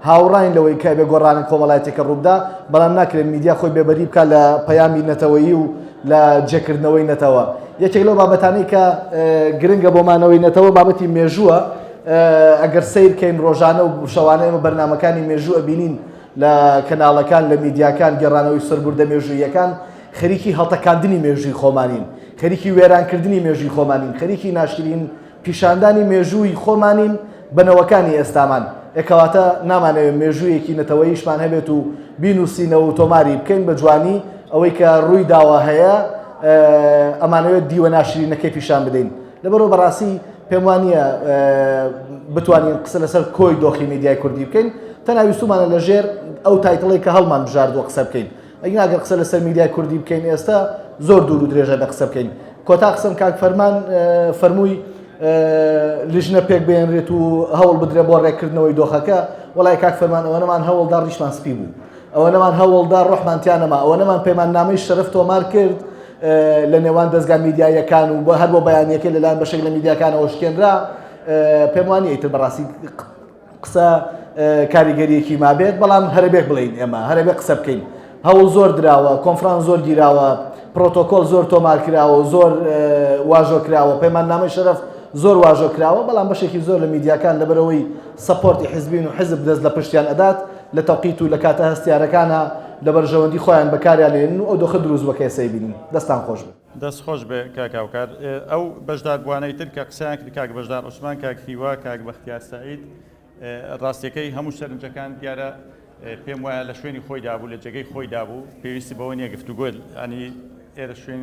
[SPEAKER 6] هاوڕاین لەوەی کە بێ گۆڕانی کۆمەڵایەتێکە ڕووبدا بەڵام ناکرێت میدیا خۆی بێبەری بکات لە پەیامی نەتەوەیی و لە جێکردنەوەی نەتەوە یەکێک لەو بابەتانەی کە گرنگە بۆمانەوەی نەتەوە بابەتی مێژووە ئەگەر سیر بکەین ڕۆژانە و شەوانە ئێمە بەرنامەکانی مێژوو ئەبینین لە کەناڵەکان لە میدیاکان گەڕانەوەی سەربوردە مێژوویەکان خەریکی هەڵتەکاندنی مێژووی خۆمانین خەریکی وێرانکردنی مێژووی خۆمانین خەریکی ناشرین پیشاندانی مێژووی خۆمانین بنەوەکانی ئێستامان ئێکەواتە نامانەوێت مێژوویەکی نەتەوەییشمان هەبێت و بینوسینەوە و تۆماری بکەین بە جوانی ئەوەی کە ڕووی داوە هەیە ئەمانەوێت دیوە ناشرینەکەی پیشان بدەین لەبەرەوە بەڕاستی پێم وانییە بتوانین قسە لەسەر کۆی دۆخی میدیای کوردی بکەین تەناویستمانە لەژێر ئەو تایتڵی کە هەڵمان بژاردووە قسە بکەین ئەگەر ئەگەر قسە لەسەر میدیای کوردی بکەین ئێستا زۆر دوور و درێژە بە قسە بکەین کۆتا قسەم کاک فەرمان فەرمووی لیژنە پێک بێنرێت و هەوڵ بدرێت بۆ ڕێککردنەوەی دۆخەکە وەڵای کاک فەرمان ئەوە نەمان هەوڵدا ڕیشمان سپی بوو ئەوە نەمان هەوڵدا ڕۆحمانتیانەما ئەوە نەمان پەیمان نامەی شەرف تۆمار کرد لە نێوان دەستگا میدیایەکان و بۆ هەر بۆ بەیانیەکە لەلایەن بەشێک لە میدیاکانەوە شکێنرا پێم وانیە ئیتر بەڕاستی قسە کاریگەریەکی مابێت بەڵام هەرەبێک بڵین ئێمە هەرەبێک قسە بکەین هەوڵ زۆر دراوە کۆنفرانس زۆر گیراوە پرۆتۆکۆل زۆر تۆمار کراوە زۆر واژۆ کراوە پەیمان نامەی شەرف زۆر واژۆ کراوە بەڵام بەشێکی زۆر لە میدیاکان لەبەرەوەی سەپۆرتی حیزبین و حزب دەست لە پشتیان ئەدات لە تەوقیت و لە کاتە هەستیارەکانە لە بەرژەوەندی خۆیان بەکاریانێنن و ئەو دۆخە دروست بە کەسەی بینین دەستان خۆش بێت
[SPEAKER 3] دەست خۆش بێ کاکاوکار ئەو بەشدار بوانەی تر کە قسەیان کرد کاک بەشدار عوسمان کاک هیوا کاک بەختیار سەعید ڕاستیەکەی هەموو سەرنجەکان دیارە پێم وایە لە شوێنی خۆی دابوو لە جێگەی خۆی دابوو پێویستی بەوە نییە گفتوگۆ ینی ئێرە شوێن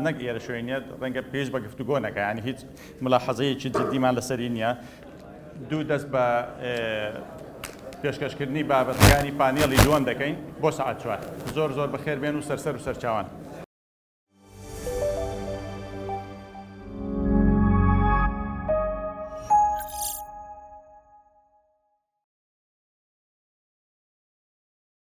[SPEAKER 3] نەک ئێرە شوێنیت ڕەنگە پێویست بە گفتوگۆ نەکە ینی هیچ ملاحەزەیەکی جدیمان لەسەری نییە دوو دەست بە پێشکەشکردنی بابەتەکانی پانێڵی دووەم دەکەین بۆ سەعات 4 زۆر بەخێر بێن و سەرسەر و سەرچاوان